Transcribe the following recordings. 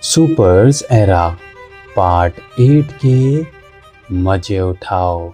Supers era part 8 के मजे उठाओ।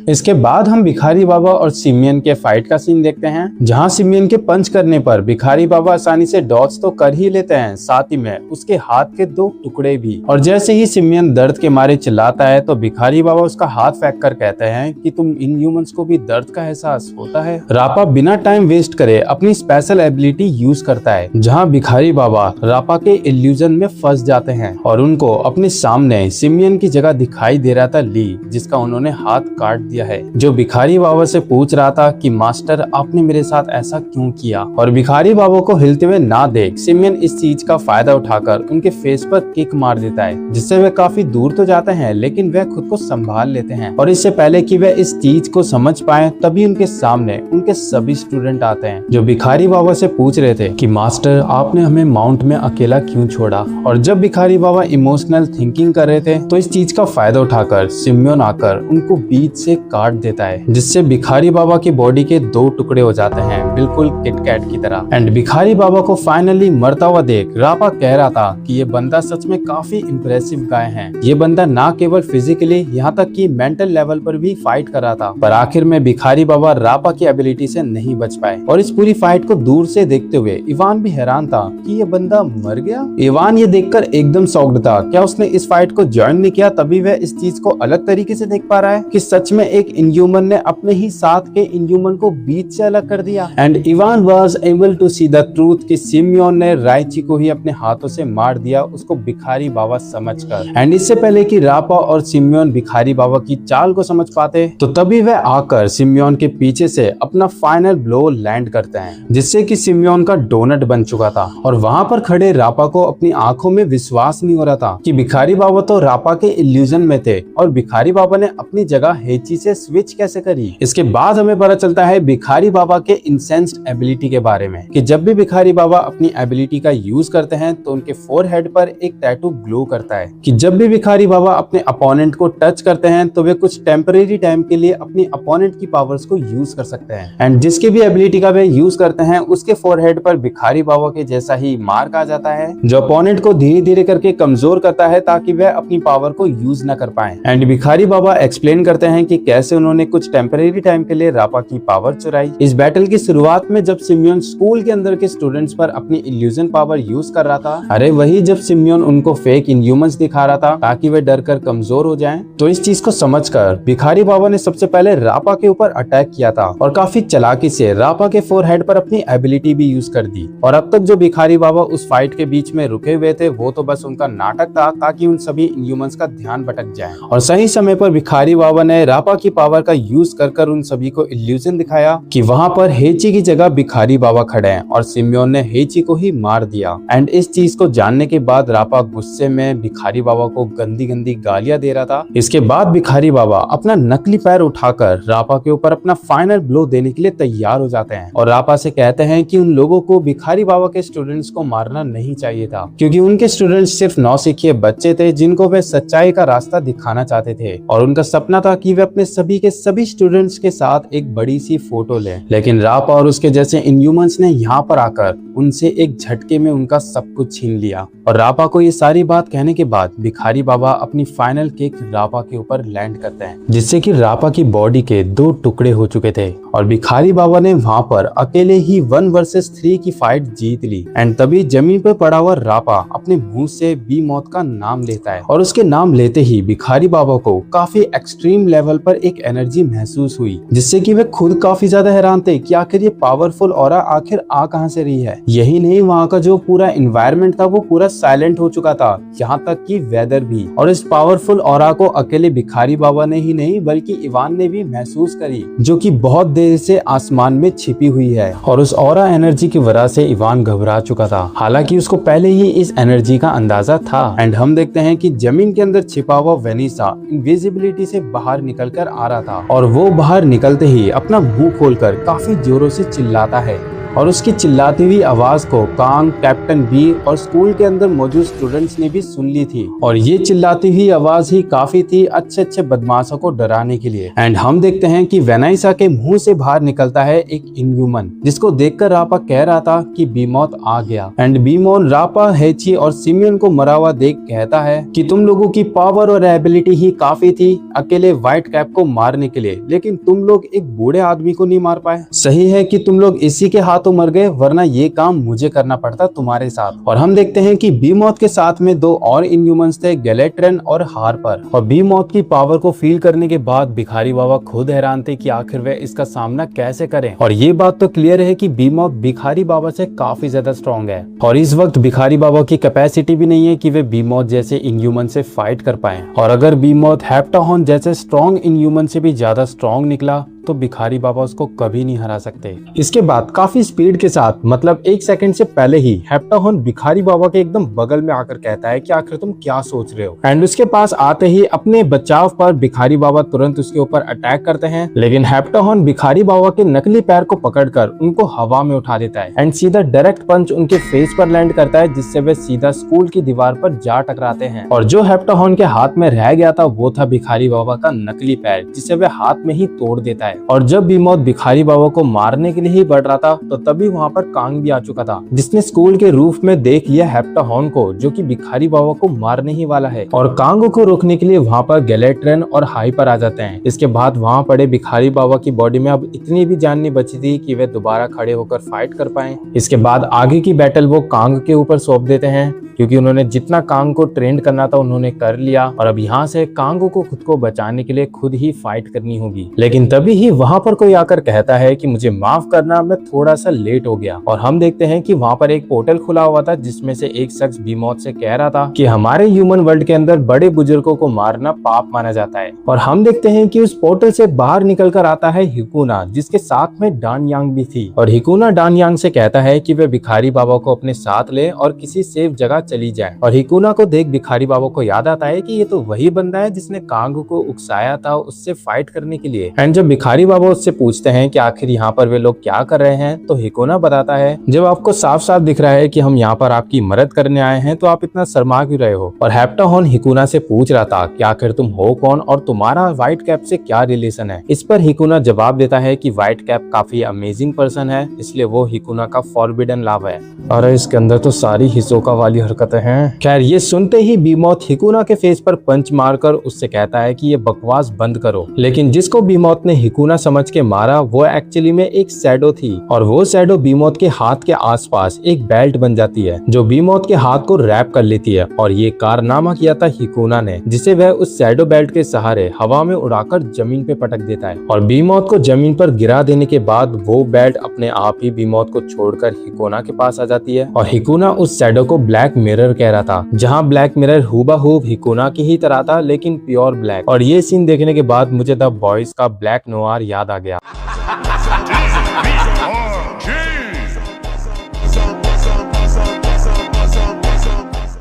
इसके बाद हम भिखारी बाबा और सिमियन के फाइट का सीन देखते हैं, जहां सिमियन के पंच करने पर भिखारी बाबा आसानी से डॉज तो कर ही लेते हैं, साथ ही में उसके हाथ के 2 टुकड़े भी। और जैसे ही सिमियन दर्द के मारे चिल्लाता है तो भिखारी बाबा उसका हाथ फेंक कर कहते हैं कि तुम इनह्यूमंस को भी दर्द का एहसास होता है। रापा बिना टाइम वेस्ट करे अपनी स्पेशल एबिलिटी यूज करता है, जहाँ भिखारी बाबा रापा के इल्यूजन में फंस जाते हैं और उनको अपने सामने सिमियन की जगह दिखाई दे रहा था ली, जिसका उन्होंने हाथ काट दिया है। जो भिखारी बाबा से पूछ रहा था कि मास्टर आपने मेरे साथ ऐसा क्यों किया, और भिखारी बाबा को हिलते हुए ना देख सिमियन इस चीज का फायदा उठाकर उनके फेस पर किक मार देता है, जिससे वे काफी दूर तो जाते हैं लेकिन वह खुद को संभाल लेते हैं। और इससे पहले कि वह इस चीज को समझ पाए तभी उनके सामने उनके सभी स्टूडेंट आते हैं, जो भिखारी बाबा से पूछ रहे थे कि मास्टर आपने हमें माउंट में अकेला क्यों छोड़ा। और जब भिखारी बाबा इमोशनल थिंकिंग कर रहे थे तो इस चीज का फायदा उठाकर सिमियन आकर उनको बीच से काट देता है, जिससे भिखारी बाबा की बॉडी के 2 टुकड़े हो जाते हैं, बिल्कुल किटकैट की तरह। एंड भिखारी बाबा को फाइनली मरता हुआ देख रापा कह रहा था कि ये बंदा सच में काफी इम्प्रेसिव गाय है। ये बंदा ना केवल फिजिकली यहाँ तक कि मेंटल लेवल पर भी फाइट कर रहा था, पर आखिर में भिखारी बाबा रापा की एबिलिटी से नहीं बच पाए। और इस पूरी फाइट को दूर से देखते हुए इवान भी हैरान था कि ये बंदा मर गया। इवान ये देखकर एकदम शॉक्ड था, क्या उसने इस फाइट को ज्वाइन नहीं किया तभी वह इस चीज को अलग तरीके से देख पा रहा है कि सच में एक इनह्यूमन ने अपने ही साथ के इनह्यूमन को बीच से अलग कर दिया। And Ivan was able to see the truth कि सिमियन ने राइची को ही अपने हाथों से मार दिया, उसको भिखारी बाबा समझकर। एंड इससे पहले कि रापा और सिमियन भिखारी बाबा की चाल को समझ पाते तो तभी वह आकर सिमियन के पीछे से अपना फाइनल ब्लो लैंड करते हैं, जिससे कि सिमियन का डोनट बन चुका था। और वहां पर खड़े रापा को अपनी आंखों में विश्वास नहीं हो रहा था कि भिखारी बाबा तो रापा के इल्यूजन में थे और भिखारी बाबा ने अपनी जगह हेची से स्विच कैसे करी। इसके बाद हमें पता चलता है भिखारी बाबा के इंसेंस्ड एबिलिटी के बारे में, कि जब भी भिखारी बाबा अपनी एबिलिटी का यूज करते हैं तो उनके फोरहेड पर एक टैटू ग्लो करता है, कि जब भी भिखारी बाबा अपने अपोनेंट को टच करते हैं तो वे कुछ टेम्परेरी टाइम के लिए अपनी अपोनेंट की पावर्स को यूज कर सकते हैं। एंड जिसकी भी एबिलिटी का वे यूज करते हैं उसके फोरहेड पर भिखारी बाबा के जैसा ही मार्क आ जाता है, जो अपोनेंट को धीरे धीरे करके कमजोर करता है ताकि वह अपनी पावर को यूज न कर पाए। एंड भिखारी बाबा एक्सप्लेन करते हैं कि कैसे उन्होंने कुछ टेम्परेरी टाइम के लिए रापा की पावर चुराई। इस बैटल की शुरुआत में जब सिमियन स्कूल के अंदर के स्टूडेंट्स पर अपनी इल्यूजन पावर यूज कर रहा था, अरे वही जब सिमियन उनको फेक इनह्यूमंस दिखा रहा था ताकि वे डर कर कमजोर हो जाएं, तो इस चीज को समझकर भिखारी बाबा ने सबसे पहले रापा के ऊपर अटैक किया था और काफी चालाकी से रापा के फोरहेड पर अपनी एबिलिटी भी यूज कर दी। और अब तक जो भिखारी बाबा उस फाइट के बीच में रुके हुए थे वो तो बस उनका नाटक था ताकि उन सभी इनह्यूमंस का ध्यान भटक जाए। और सही समय पर भिखारी बाबा ने रापा की पावर का यूज कर उन सभी को इल्यूजन दिखाया कि वहां पर हेची की जगह भिखारी बाबा खड़े हैं, और सिमियन ने हेची को ही मार दिया। एंड इस चीज को जानने के बाद रापा गुस्से में भिखारी बाबा को गंदी गंदी गालियां दे रहा था। इसके बाद भिखारी बाबा अपना नकली पैर उठाकर रापा के ऊपर अपना फाइनल ब्लो देने के लिए तैयार हो जाते हैं और रापा से कहते हैं कि उन लोगों को भिखारी बाबा के स्टूडेंट्स को मारना नहीं चाहिए था, क्योंकि उनके स्टूडेंट्स सिर्फ नौसिखिए बच्चे थे जिनको वे सच्चाई का रास्ता दिखाना चाहते थे, और उनका सपना था कि वे अपने सभी के सभी स्टूडेंट्स के साथ एक बड़ी सी फोटो लें। लेकिन रापा और उसके जैसे इनह्यूमंस ने यहाँ पर आकर उनसे एक झटके में उनका सब कुछ छीन लिया। और रापा को ये सारी बात कहने के बाद भिखारी बाबा अपनी फाइनल किक रापा के ऊपर लैंड करते हैं, जिससे कि रापा की बॉडी के 2 टुकड़े हो चुके थे और भिखारी बाबा ने वहां पर अकेले ही 1 वर्सेस 3 की फाइट जीत ली। एंड तभी जमीन पर पड़ा हुआ रापा अपने मुंह से बी मौत का नाम लेता है, और उसके नाम लेते ही भिखारी बाबा को काफी एक्सट्रीम लेवल पर एक एनर्जी महसूस हुई, जिससे कि वे खुद काफी ज्यादा हैरान थे कि आखिर ये पावरफुल ऑरा आखिर आ कहां से रही है। यही नहीं, वहां का जो पूरा एनवायरनमेंट था वो पूरा साइलेंट हो चुका था, यहाँ तक कि वेदर भी। और इस पावरफुल ऑरा को अकेले भिखारी बाबा ने ही नहीं बल्कि इवान ने भी महसूस करी, जो कि बहुत देर से आसमान में छिपी हुई है। और उस ऑरा एनर्जी की वजह से इवान घबरा चुका था, हालांकि उसको पहले ही इस एनर्जी का अंदाजा था। एंड हम देखते हैं कि जमीन के अंदर छिपा हुआ वेनिसा इनविजिबिलिटी से बाहर निकल कर आ रहा था, और वो बाहर निकलते ही अपना मुंह खोलकर काफी जोरों से चिल्लाता है और उसकी चिल्लाती हुई आवाज को कांग, कैप्टन बी और स्कूल के अंदर मौजूद स्टूडेंट्स ने भी सुन ली थी। और ये चिल्लाती हुई आवाज ही काफी थी अच्छे अच्छे बदमाशों को डराने के लिए। एंड हम देखते हैं कि वेनाइसा के मुंह से बाहर निकलता है एक इनह्यूमन, जिसको देखकर रापा कह रहा था कि बीमॉथ आ गया। एंड बीमॉन रापा, हेची और सिमियन को मरा हुआ देख कहता है कि तुम लोगों की पावर और एबिलिटी ही काफी थी अकेले व्हाइट कैप को मारने के लिए, लेकिन तुम लोग एक बूढ़े आदमी को नहीं मार पाए। सही है कि तुम लोग इसी के हाथों मर गए, वरना ये काम मुझे करना पड़ता तुम्हारे साथ। और हम देखते हैं कि बीमॉथ के साथ में दो और इनह्यूमंस थे, गैलेट्रन और हार्पर। और बीमॉथ की पावर को फील करने के बाद भिखारी बाबा खुद हैरान थे कि आखिर वे इसका सामना कैसे करें। और ये बात तो क्लियर है कि बीमॉथ भिखारी बाबा से काफी ज्यादा स्ट्रॉन्ग है और इस वक्त भिखारी बाबा की कैपेसिटी भी नहीं है कि वे बीमॉथ जैसे इनह्यूमन से फाइट कर पाए। और अगर बीमॉथ हेप्टाहॉर्न जैसे स्ट्रॉन्ग इनह्यूमन से भी ज्यादा स्ट्रॉन्ग निकला तो भिखारी बाबा उसको कभी नहीं हरा सकते। इसके बाद काफी स्पीड के साथ, मतलब 1 सेकंड से पहले ही, हेप्टाहॉर्न भिखारी बाबा के एकदम बगल में आकर कहता है कि आखिर तुम क्या सोच रहे हो। एंड उसके पास आते ही अपने बचाव पर भिखारी बाबा तुरंत उसके ऊपर अटैक करते हैं, लेकिन हेप्टाहॉर्न भिखारी बाबा के नकली पैर को पकड़कर उनको हवा में उठा देता है एंड सीधा डायरेक्ट पंच उनके फेस पर लैंड करता है, जिससे वे सीधा स्कूल की दीवार पर जा टकराते हैं। और जो हेप्टाहॉर्न के हाथ में रह गया था वो था भिखारी बाबा का नकली पैर, जिसे वे हाथ में ही तोड़ देता है। और जब बीमॉथ भिखारी बाबा को मारने के लिए ही बढ़ रहा था तो तभी वहाँ पर कांग भी आ चुका था, जिसने स्कूल के रूफ में देख लिया हेप्टाहॉर्न को, जो कि भिखारी बाबा को मारने ही वाला है। और कांग को रोकने के लिए वहाँ पर गैलेट्रन और हाइपर आ जाते हैं। इसके बाद वहाँ पड़े भिखारी बाबा की बॉडी में अब इतनी भी जान नहीं बची थी कि वे दोबारा खड़े होकर फाइट कर पाए। इसके बाद आगे की बैटल वो कांग के ऊपर सौंप देते हैं, क्योंकि उन्होंने जितना कांग को ट्रेंड करना था उन्होंने कर लिया और अब यहाँ से कांग को खुद को बचाने के लिए खुद ही फाइट करनी होगी। लेकिन तभी ही वहाँ पर कोई आकर कहता है कि मुझे माफ करना, मैं थोड़ा सा लेट हो गया। और हम देखते हैं कि वहाँ पर एक पोर्टल खुला हुआ था, जिसमें से एक शख्स बीमॉथ से कह रहा था कि हमारे ह्यूमन वर्ल्ड के अंदर बड़े बुजुर्गों को मारना पाप माना जाता है। और हम देखते हैं कि उस पोर्टल से बाहर निकल कर आता है हिकुना, जिसके साथ में डानयांग भी थी। और हिकुना डानयांग से कहता है कि वे भिखारी बाबा को अपने साथ ले और किसी सेफ जगह चली जाए। और हिकुना को देख भिखारी बाबा को याद आता है कि ये तो वही बंदा है जिसने कांग को उकसाया था उससे फाइट करने के लिए। एंड जब भिखारी बाबा उससे पूछते हैं कि आखिर यहाँ पर वे लोग क्या कर रहे हैं, तो हिकुना बताता है जब आपको साफ साफ दिख रहा है कि हम यहाँ पर आपकी मदद करने आए हैं तो आप इतना शर्मा क्यों रहे हो। और हेप्टाहॉर्न हिकुना से पूछ रहा था कि आखिर तुम हो कौन और तुम्हारा व्हाइट कैप से क्या रिलेशन है। इस पर हिकुना जवाब देता है कि व्हाइट कैप काफी अमेजिंग पर्सन है, इसलिए वो हिकुना का फॉरबिडन लव है। अरे इसके अंदर तो सारी हिसोका वाली हरकतें हैं। खैर ये सुनते ही बीमॉथ हिकुना के फेस पर पंच मारकर उससे कहता है कि ये बकवास बंद करो। लेकिन जिसको बीमॉथ ने हिकुना समझ के मारा वो एक्चुअली में एक शैडो थी, और वो शैडो बीमॉथ के हाथ के आसपास एक बेल्ट बन जाती है जो बीमॉथ के हाथ को रैप कर लेती है। और ये कारनामा किया था हिकुना ने, जिसे वह उस शैडो बेल्ट के सहारे हवा में उड़ाकर जमीन पे पटक देता है। और बीमॉथ को जमीन पर गिरा देने के बाद वो बेल्ट अपने आप ही बीमॉथ को छोड़कर हिकुना के पास आ जाती है। और हिकुना उस शैडो को ब्लैक मिरर कह रहा था, जहाँ ब्लैक मिरर हूबहू हिकुना की ही तरह था लेकिन प्योर ब्लैक। और ये सीन देखने के बाद मुझे द बॉयज का ब्लैक नोआर याद आ गया।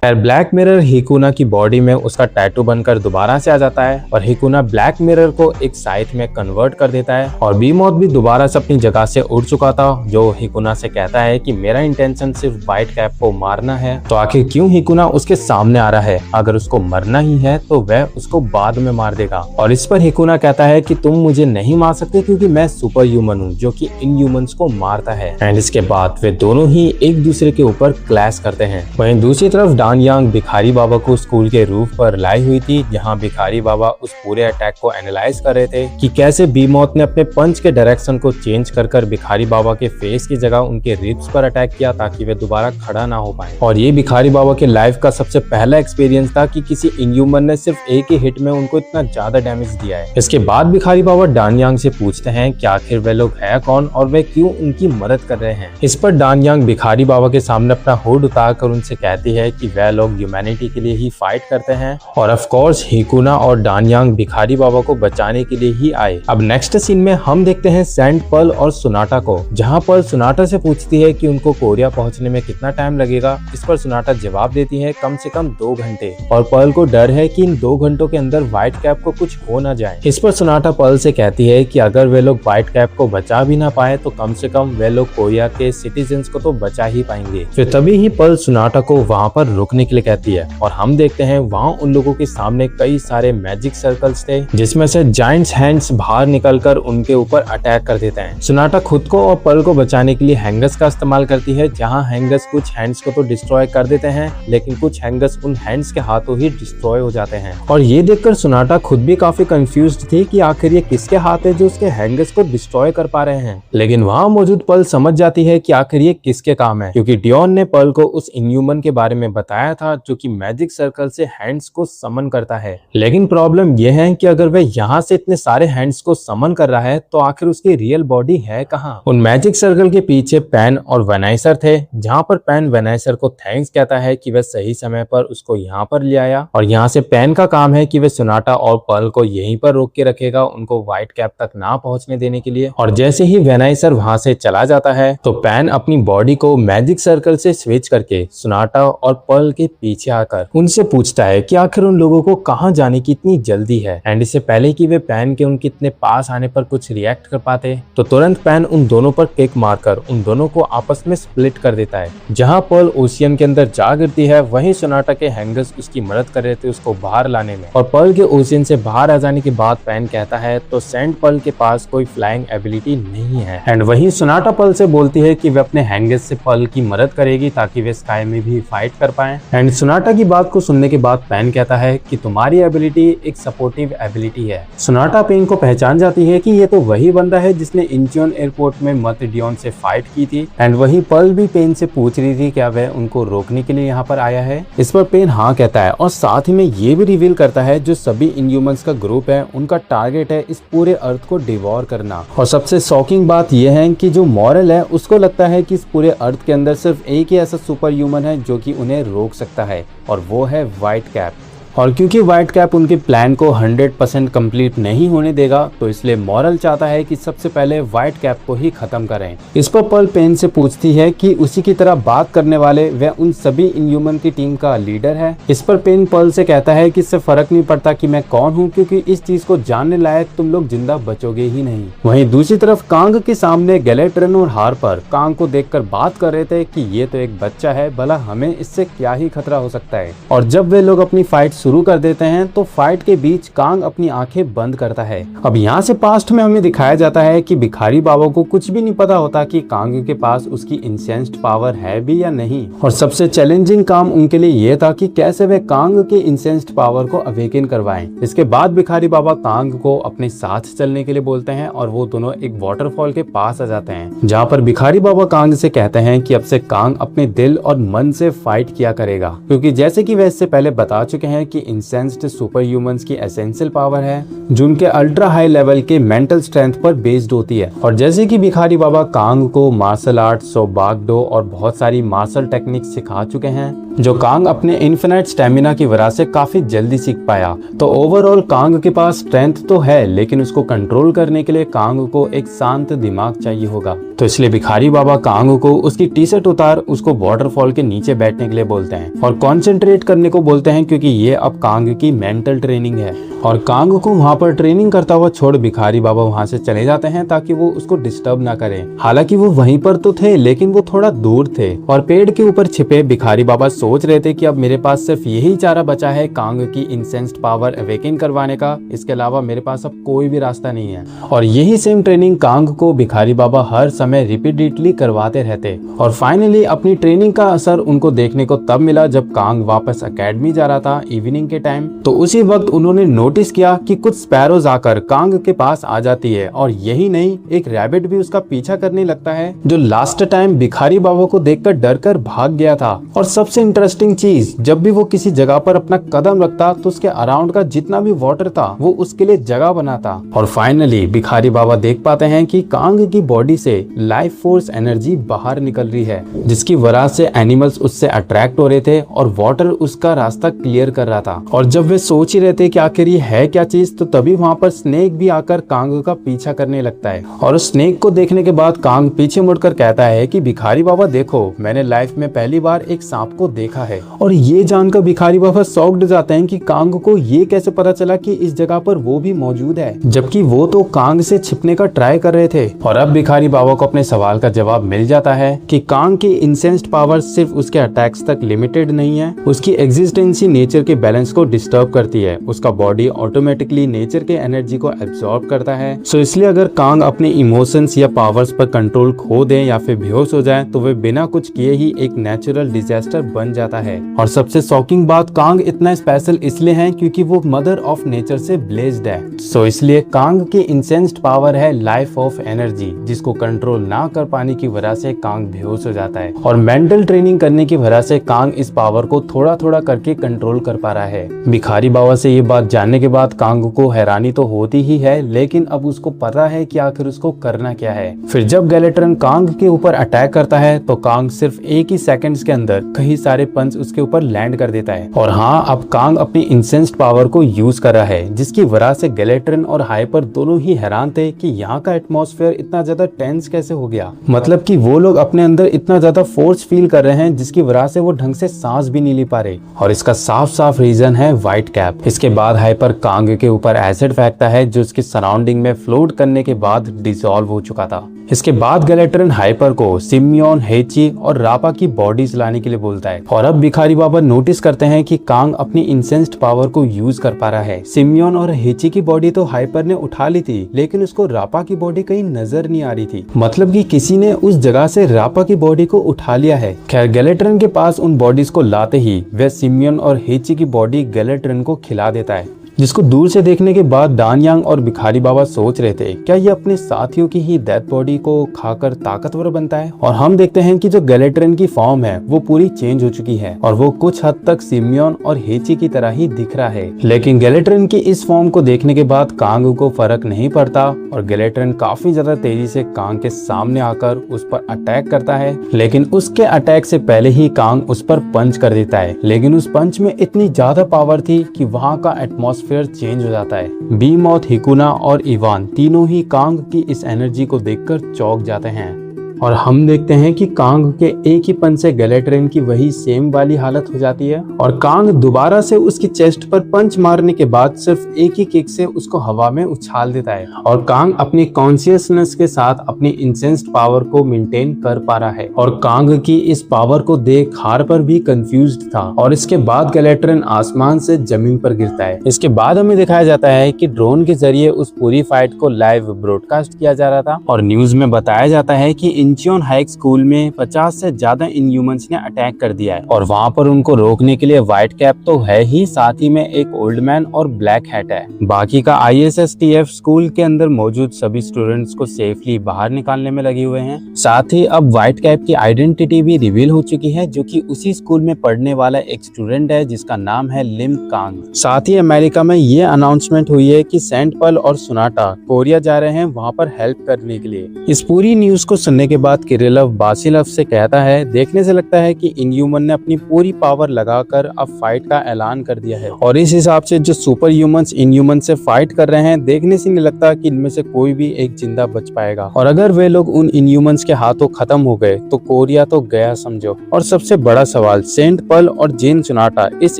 ब्लैक मिरर हिकुना की बॉडी में उसका टैटू बनकर दोबारा से आ जाता है और हिकुना ब्लैक मिरर को एक साइथ में कन्वर्ट कर देता है। और बीमॉथ भी दोबारा से अपनी जगह से उड़ चुका था, जो हिकुना से कहता है कि मेरा इंटेंशन सिर्फ व्हाइट कैप को मारना है, तो आखिर क्यों हिकुना उसके सामने आ रहा है। अगर उसको मरना ही है तो वह उसको बाद में मार देगा। और इस पर हिकुना कहता है कि तुम मुझे नहीं मार सकते क्योंकि मैं सुपर ह्यूमन हूँ जो कि इन ह्यूमंस को मारता है। एंड इसके बाद वे दोनों ही एक दूसरे के ऊपर क्लैश करते हैं। वहीं दूसरी तरफ डानयांग भिखारी बाबा को स्कूल के रूफ पर लाई हुई थी, जहां भिखारी बाबा उस पूरे अटैक को एनालाइज कर रहे थे कि कैसे बीमॉथ ने अपने पंच के डायरेक्शन को चेंज कर भिखारी बाबा के फेस की जगह उनके रिब्स पर अटैक किया ताकि वे दोबारा खड़ा ना हो पाए। और ये भिखारी बाबा के लाइफ का सबसे पहला एक्सपीरियंस था कि किसी इनह्यूमन ने सिर्फ एक ही हिट में उनको इतना ज्यादा डैमेज दिया है। इसके बाद भिखारी बाबा डानयांग से पूछते हैं कि आखिर वे लोग है कौन और वे क्यों उनकी मदद कर रहे हैं। इस पर डानयांग भिखारी बाबा के सामने अपना हुड उतार कर उनसे कहती है कि वह लोग ह्यूमैनिटी के लिए ही फाइट करते हैं और ऑफ कोर्स हिकुना और डानयांग भिखारी बाबा को बचाने के लिए ही आए। अब नेक्स्ट सीन में हम देखते हैं सैंड पर्ल और सोनाटा को, जहाँ पर्ल सोनाटा से पूछती है कि उनको कोरिया पहुंचने में कितना टाइम लगेगा। इस पर सोनाटा जवाब देती है कम से कम 2 घंटे, और पर्ल को डर है कि इन 2 घंटों के अंदर व्हाइट कैप को कुछ हो ना जाए। इस पर सोनाटा पर्ल से कहती है कि अगर वे लोग व्हाइट कैप को बचा भी ना पाए तो कम से कम वे लोग कोरिया के सिटीजन्स को तो बचा ही पाएंगे। फिर तभी ही पर्ल सोनाटा को वहाँ पर रुकने के लिए कहती है, और हम देखते हैं वहाँ उन लोगों के सामने कई सारे मैजिक सर्कल्स थे, जिसमें से जायंट्स हैंड्स बाहर निकलकर उनके ऊपर अटैक कर देते हैं। सोनाटा खुद को और पर्ल को बचाने के लिए हैंगर्स का इस्तेमाल करती है, जहाँ हैंगर्स कुछ हैंड्स को तो डिस्ट्रॉय कर देते हैं, लेकिन कुछ हैंगर्स उन हैंड्स के हाथों ही डिस्ट्रॉय हो जाते हैं। और ये देखकर सोनाटा खुद भी काफी कंफ्यूज्ड थी कि आखिर ये किसके हाथ है जो उसके हैंगर्स को डिस्ट्रॉय कर पा रहे हैं। लेकिन वहाँ मौजूद पर्ल समझ जाती है कि आखिर ये किसके काम है, क्योंकि डियोन ने पर्ल को उस इनह्यूमन के बारे में बताया था जो कि मैजिक सर्कल से हैंड्स को समन करता है। लेकिन प्रॉब्लम यह है कि अगर वह यहाँ से इतने सारे हैंड्स को समन कर रहा है तो आखिर उसकी रियल बॉडी है कहाँ। उन मैजिक सर्कल के पीछे पैन और वेनाइसर थे, जहाँ पर पैन वेनाइसर को थैंक्स कहता है कि वह सही समय पर उसको यहाँ पर ले आया, और यहाँ से पैन का काम है कि वह सोनाटा और पर्ल को यहीं पर रोक के रखेगा, उनको व्हाइट कैप तक ना पहुंचने देने के लिए। और जैसे ही वेनाइसर वहां से चला जाता है तो पैन अपनी बॉडी को मैजिक सर्कल से स्विच करके सोनाटा और पर्ल के पीछे आकर उनसे पूछता है कि आखिर उन लोगों को कहाँ जाने की इतनी जल्दी है। एंड इससे पहले कि वे पैन के उनके इतने पास आने पर कुछ रिएक्ट कर पाते तो तुरंत पैन उन दोनों पर किक मारकर उन दोनों को आपस में स्प्लिट कर देता है। जहाँ पर्ल ओशियन के अंदर जा गिरती है, वहीं सोनाटा के हैंगर्स उसकी मदद कर रहे थे उसको बाहर लाने में। और पर्ल के ओशियन से बाहर आ जाने के बाद पैन कहता है तो सैंड पर्ल के पास कोई फ्लाइंग एबिलिटी नहीं है। एंड वहीं सोनाटा पर्ल से बोलती है कि वे अपने हैंगर्स से पर्ल की मदद करेगी ताकि वे स्काई में भी फाइट कर पाए। एंड सोनाटा की बात को सुनने के बाद पैन कहता है कि तुम्हारी एबिलिटी एक सपोर्टिव एबिलिटी है। सोनाटा पेन को पहचान जाती है कि ये तो वही बंदा है जिसने इंचियोन एयरपोर्ट में मत डियोन से फाइट की थी। एंड वहीं पर्ल भी पेन से पूछ रही थी क्या वह उनको रोकने के लिए यहाँ पर आया है। इस पर पेन हाँ कहता है, और साथ ही में ये भी रिवील करता है जो सभी इनह्यूमंस का ग्रुप है उनका टारगेट है इस पूरे अर्थ को डिवोर करना। और सबसे शॉकिंग बात यह है कि जो मॉरल है उसको लगता है कि इस पूरे अर्थ के अंदर सिर्फ एक ही ऐसा सुपर ह्यूमन है जो कि उन्हें रोक सकता है, और वो है व्हाइट कैप। और क्योंकि व्हाइट कैप उनके प्लान को 100% कंप्लीट नहीं होने देगा तो इसलिए मॉरल चाहता है कि सबसे पहले व्हाइट कैप को ही खत्म करें। इस पर पर्ल पेन से पूछती है कि उसी की तरह बात करने वाले वह उन सभी इनह्यूमन की टीम का लीडर है। इस पर पेन पर्ल से कहता है कि इससे फर्क नहीं पड़ता कि मैं कौन हूँ, क्योंकि इस चीज को जानने लायक तुम लोग जिंदा बचोगे ही नहीं। वहीं दूसरी तरफ कांग के सामने गैलेट्रन और हार्पर कांग को देखकर बात कर रहे थे कि ये तो एक बच्चा है, भला हमें इससे क्या ही खतरा हो सकता है। और जब वे लोग अपनी फाइट शुरू कर देते हैं तो फाइट के बीच कांग अपनी आंखें बंद करता है। अब यहाँ से पास्ट में हमें दिखाया जाता है कि भिखारी बाबा को कुछ भी नहीं पता होता कि कांग के पास उसकी इंसेंस्ड पावर है भी या नहीं। और सबसे चैलेंजिंग काम उनके लिए यह था कि कैसे वे कांग के इंसेंस्ड पावर को अवेकन करवाएं। इसके बाद भिखारी बाबा कांग को अपने साथ चलने के लिए बोलते हैं और वो दोनों एक वाटरफॉल के पास आ जाते हैं, जहाँ पर भिखारी बाबा कांग से कहते हैं कि अब से कांग अपने दिल और मन से फाइट किया करेगा, क्योंकि जैसे कि वे इससे पहले बता चुके हैं कि इंसेंस्ड सुपर ह्यूमंस की एसेंशियल पावर है जो उनके अल्ट्रा हाई लेवल के मेंटल स्ट्रेंथ पर बेस्ड होती है। और जैसे कि भिखारी बाबा कांग को मार्शल आर्ट, सोबागडो और बहुत सारी मार्शल टेक्निक सिखा चुके हैं जो कांग अपने इन्फिनाइट स्टेमिना की वजह से काफी जल्दी सीख पाया, तो ओवरऑल कांग के पास स्ट्रेंथ तो है, लेकिन उसको कंट्रोल करने के लिए कांग को एक शांत दिमाग चाहिए होगा। तो इसलिए भिखारी बाबा कांग को उसकी टी शर्ट उतार उसको वाटरफॉल के नीचे बैठने के लिए बोलते हैं और कंसंट्रेट करने को बोलते हैं, क्योंकि ये अब कांग की मेंटल ट्रेनिंग है। और कांग को वहाँ पर ट्रेनिंग करता हुआ छोड़ भिखारी बाबा वहाँ से चले जाते हैं ताकि वो उसको डिस्टर्ब ना करें। हालांकि वो वहीं पर तो थे, लेकिन वो थोड़ा दूर थे और पेड़ के ऊपर छिपे भिखारी बाबा सोच रहे थे कि अब मेरे पास सिर्फ यही चारा बचा है कांग की इंसेंस्ड पावर अवेकन करवाने का, इसके अलावा मेरे पास अब कोई भी रास्ता नहीं है। और यही सेम ट्रेनिंग कांग को भिखारी बाबा हर समय रिपीटेडली करवाते रहते। और फाइनली अपनी ट्रेनिंग का असर उनको देखने को तब मिला जब कांग वापस अकेडमी जा रहा था इवनिंग के टाइम। तो उसी वक्त उन्होंने नोटिस किया कि कुछ स्पैरोज आकर कांग के पास आ जाती है, और यही नहीं एक रैबिट भी उसका पीछा करने लगता है जो लास्ट टाइम भिखारी बाबा को देखकर डर कर भाग गया था। और सबसे इंटरेस्टिंग चीज, जब भी वो किसी जगह पर अपना कदम रखता तो उसके अराउंड का जितना भी वाटर था वो उसके लिए जगह बनाता। और फाइनली भिखारी बाबा देख पाते हैं कि कांग की बॉडी से लाइफ फोर्स एनर्जी बाहर निकल रही है, जिसकी वजह से एनिमल्स उससे अट्रैक्ट हो रहे थे और वाटर उसका रास्ता क्लियर कर रहा था। और जब वे सोच ही रहे थे कि आखिर ये है क्या चीज, तो तभी वहाँ पर स्नेक भी आकर कांग का पीछा करने लगता है। और उस स्नेक को देखने के बाद कांग पीछे मुड़कर कहता है कि भिखारी बाबा देखो, मैंने लाइफ में पहली बार एक सांप को देखा है। और ये जानकर भिखारी बाबा शॉक्ड जाते हैं कि कांग को ये कैसे पता चला कि इस जगह पर वो भी मौजूद है, जबकि वो तो कांग से छिपने का ट्राई कर रहे थे। और अब भिखारी बाबा को अपने सवाल का जवाब मिल जाता है कि कांग की इंसेंस्ड पावर सिर्फ उसके अटैक्स तक लिमिटेड नहीं है, उसकी एग्जिस्टेंस ही नेचर के बैलेंस को डिस्टर्ब करती है। उसका बॉडी ऑटोमेटिकली नेचर के एनर्जी को एब्सॉर्ब करता है। सो इसलिए अगर कांग अपने इमोशंस या पावर्स पर कंट्रोल खो दे या फिर बेहोश हो जाए तो वे बिना कुछ किए ही एक नेचुरल डिजास्टर बन जाता है। और सबसे शॉकिंग बात, कांग इतना स्पेशल इसलिए है क्योंकि वो मदर ऑफ नेचर से ब्लेस्ड है। सो इसलिए कांग की इंसेंस्ड पावर है लाइफ ऑफ एनर्जी, जिसको कंट्रोल ना कर पाने की वजह से कांग बेहोश हो जाता है। और मेंटल ट्रेनिंग करने की वजह से कांग इस पावर को थोड़ा थोड़ा करके कंट्रोल कर पा रहा है। भिखारी बाबा से ये बात जानने के बाद कांग को हैरानी तो होती ही है, लेकिन अब उसको पता है कि आखिर उसको करना क्या है। फिर जब गैलेट्रॉन कांग के ऊपर अटैक करता है तो कांग सिर्फ एक ही सेकंड्स के अंदर कई सारे पंच उसके ऊपर लैंड कर देता है। और हाँ, अब कांग अपनी इंसेंस्ड पावर को यूज कर रहा है, जिसकी वजह से गैलेट्रॉन और हाइपर दोनों ही हैरान थे कि यहाँ का एटमॉस्फेयर इतना ज्यादा टेंस कैसे हो गया। मतलब कि वो लोग अपने अंदर इतना ज्यादा फोर्स फील कर रहे हैं जिसकी वजह से वो ढंग से सांस भी नहीं ले पा रहे। और इसका साफ साफ रीजन है व्हाइट कैप। इसके बाद हाइपर कांग के ऊपर एसिड फेंकता है जो उसकी सराउंडिंग में फ्लोट करने के बाद डिसॉल्व हो चुका था। इसके बाद गैलेट्रॉन हाइपर को सिमियन, हेची और रापा की बॉडीज लाने के लिए बोलता है। और अब भिखारी बाबा नोटिस करते हैं कि कांग अपनी इंसेंस्ड पावर को यूज कर पा रहा है। सिमियन और हेची की बॉडी तो हाइपर ने उठा ली थी, लेकिन उसको रापा की बॉडी कहीं नजर नहीं आ रही थी। मतलब कि किसी ने उस जगह से रापा की बॉडी को उठा लिया है। खैर, गैलेट्रॉन के पास उन बॉडीज को लाते ही वह सिमियन और हेची की बॉडी गैलेट्रॉन को खिला देता है, जिसको दूर से देखने के बाद डानयांग और भिखारी बाबा सोच रहे थे क्या ये अपने साथियों की ही डेड बॉडी को खाकर ताकतवर बनता है। और हम देखते हैं कि जो गैलेट्रॉन की फॉर्म है वो पूरी चेंज हो चुकी है और वो कुछ हद तक सिमियन और हेची की तरह ही दिख रहा है। लेकिन गैलेट्रॉन की इस फॉर्म को देखने के बाद कांग को फर्क नहीं पड़ता और गैलेट्रॉन काफी ज्यादा तेजी से कांग के सामने आकर उस पर अटैक करता है। लेकिन उसके अटैक से पहले ही कांग उस पर पंच कर देता है, लेकिन उस पंच में इतनी ज्यादा पावर थी कि वहाँ का एटमॉस्फेयर चेंज हो जाता है। बीमॉथ, हिकुना और इवान तीनों ही कांग की इस एनर्जी को देखकर चौंक जाते हैं। और हम देखते हैं कि कांग के एक ही पंच से गैलेट्रॉन की वही सेम वाली हालत हो जाती है और कांग दोबारा से उसकी चेस्ट पर पंच मारने के बाद सिर्फ एक ही किक से उसको हवा में उछाल देता है। और कांग अपनी कॉन्शियसनेस के साथ अपनी इंसेंस्ड पावर को मेंटेन कर पा रहा है। और कांग की इस पावर को देख हार्पर भी कंफ्यूज्ड था। और इसके बाद गैलेट्रॉन आसमान से जमीन पर गिरता है। इसके बाद हमें दिखाया जाता है कि ड्रोन के जरिए उस पूरी फाइट को लाइव ब्रॉडकास्ट किया जा रहा था और न्यूज में बताया जाता है कि इंचियोन हाइक स्कूल में 50 से ज्यादा इनह्यूमंस ने अटैक कर दिया है और वहाँ पर उनको रोकने के लिए व्हाइट कैप तो है ही, साथ ही में एक ओल्ड मैन और ब्लैक हैट है। बाकी का ISSTF स्कूल के अंदर मौजूद सभी स्टूडेंट्स को सेफली बाहर निकालने में लगे हुए हैं। साथ ही अब व्हाइट कैप की आइडेंटिटी भी रिवील हो चुकी है, जो कि उसी स्कूल में पढ़ने वाला एक स्टूडेंट है जिसका नाम है लिम कांग। साथ ही अमेरिका में ये अनाउंसमेंट हुई है कि सेंट पल और सोनाटा कोरिया जा रहे हैं वहाँ पर हेल्प करने के लिए। इस पूरी न्यूज को सुनने के बाद किरिलव बासिलव से कहता है, देखने से लगता है कि इनह्यूमन ने अपनी पूरी पावर लगाकर अब फाइट का ऐलान कर दिया है और इस हिसाब से जो सुपर ह्यूमंस इनह्यूमन से फाइट कर रहे हैं, देखने से नहीं लगता कि इनमें से कोई भी एक जिंदा बच पाएगा। और अगर वे लोग उन इनह्यूमंस के हाथों खत्म हो गए तो कोरिया तो गया समझो। और सबसे बड़ा सवाल, सेंट पल और जेन सोनाटा इस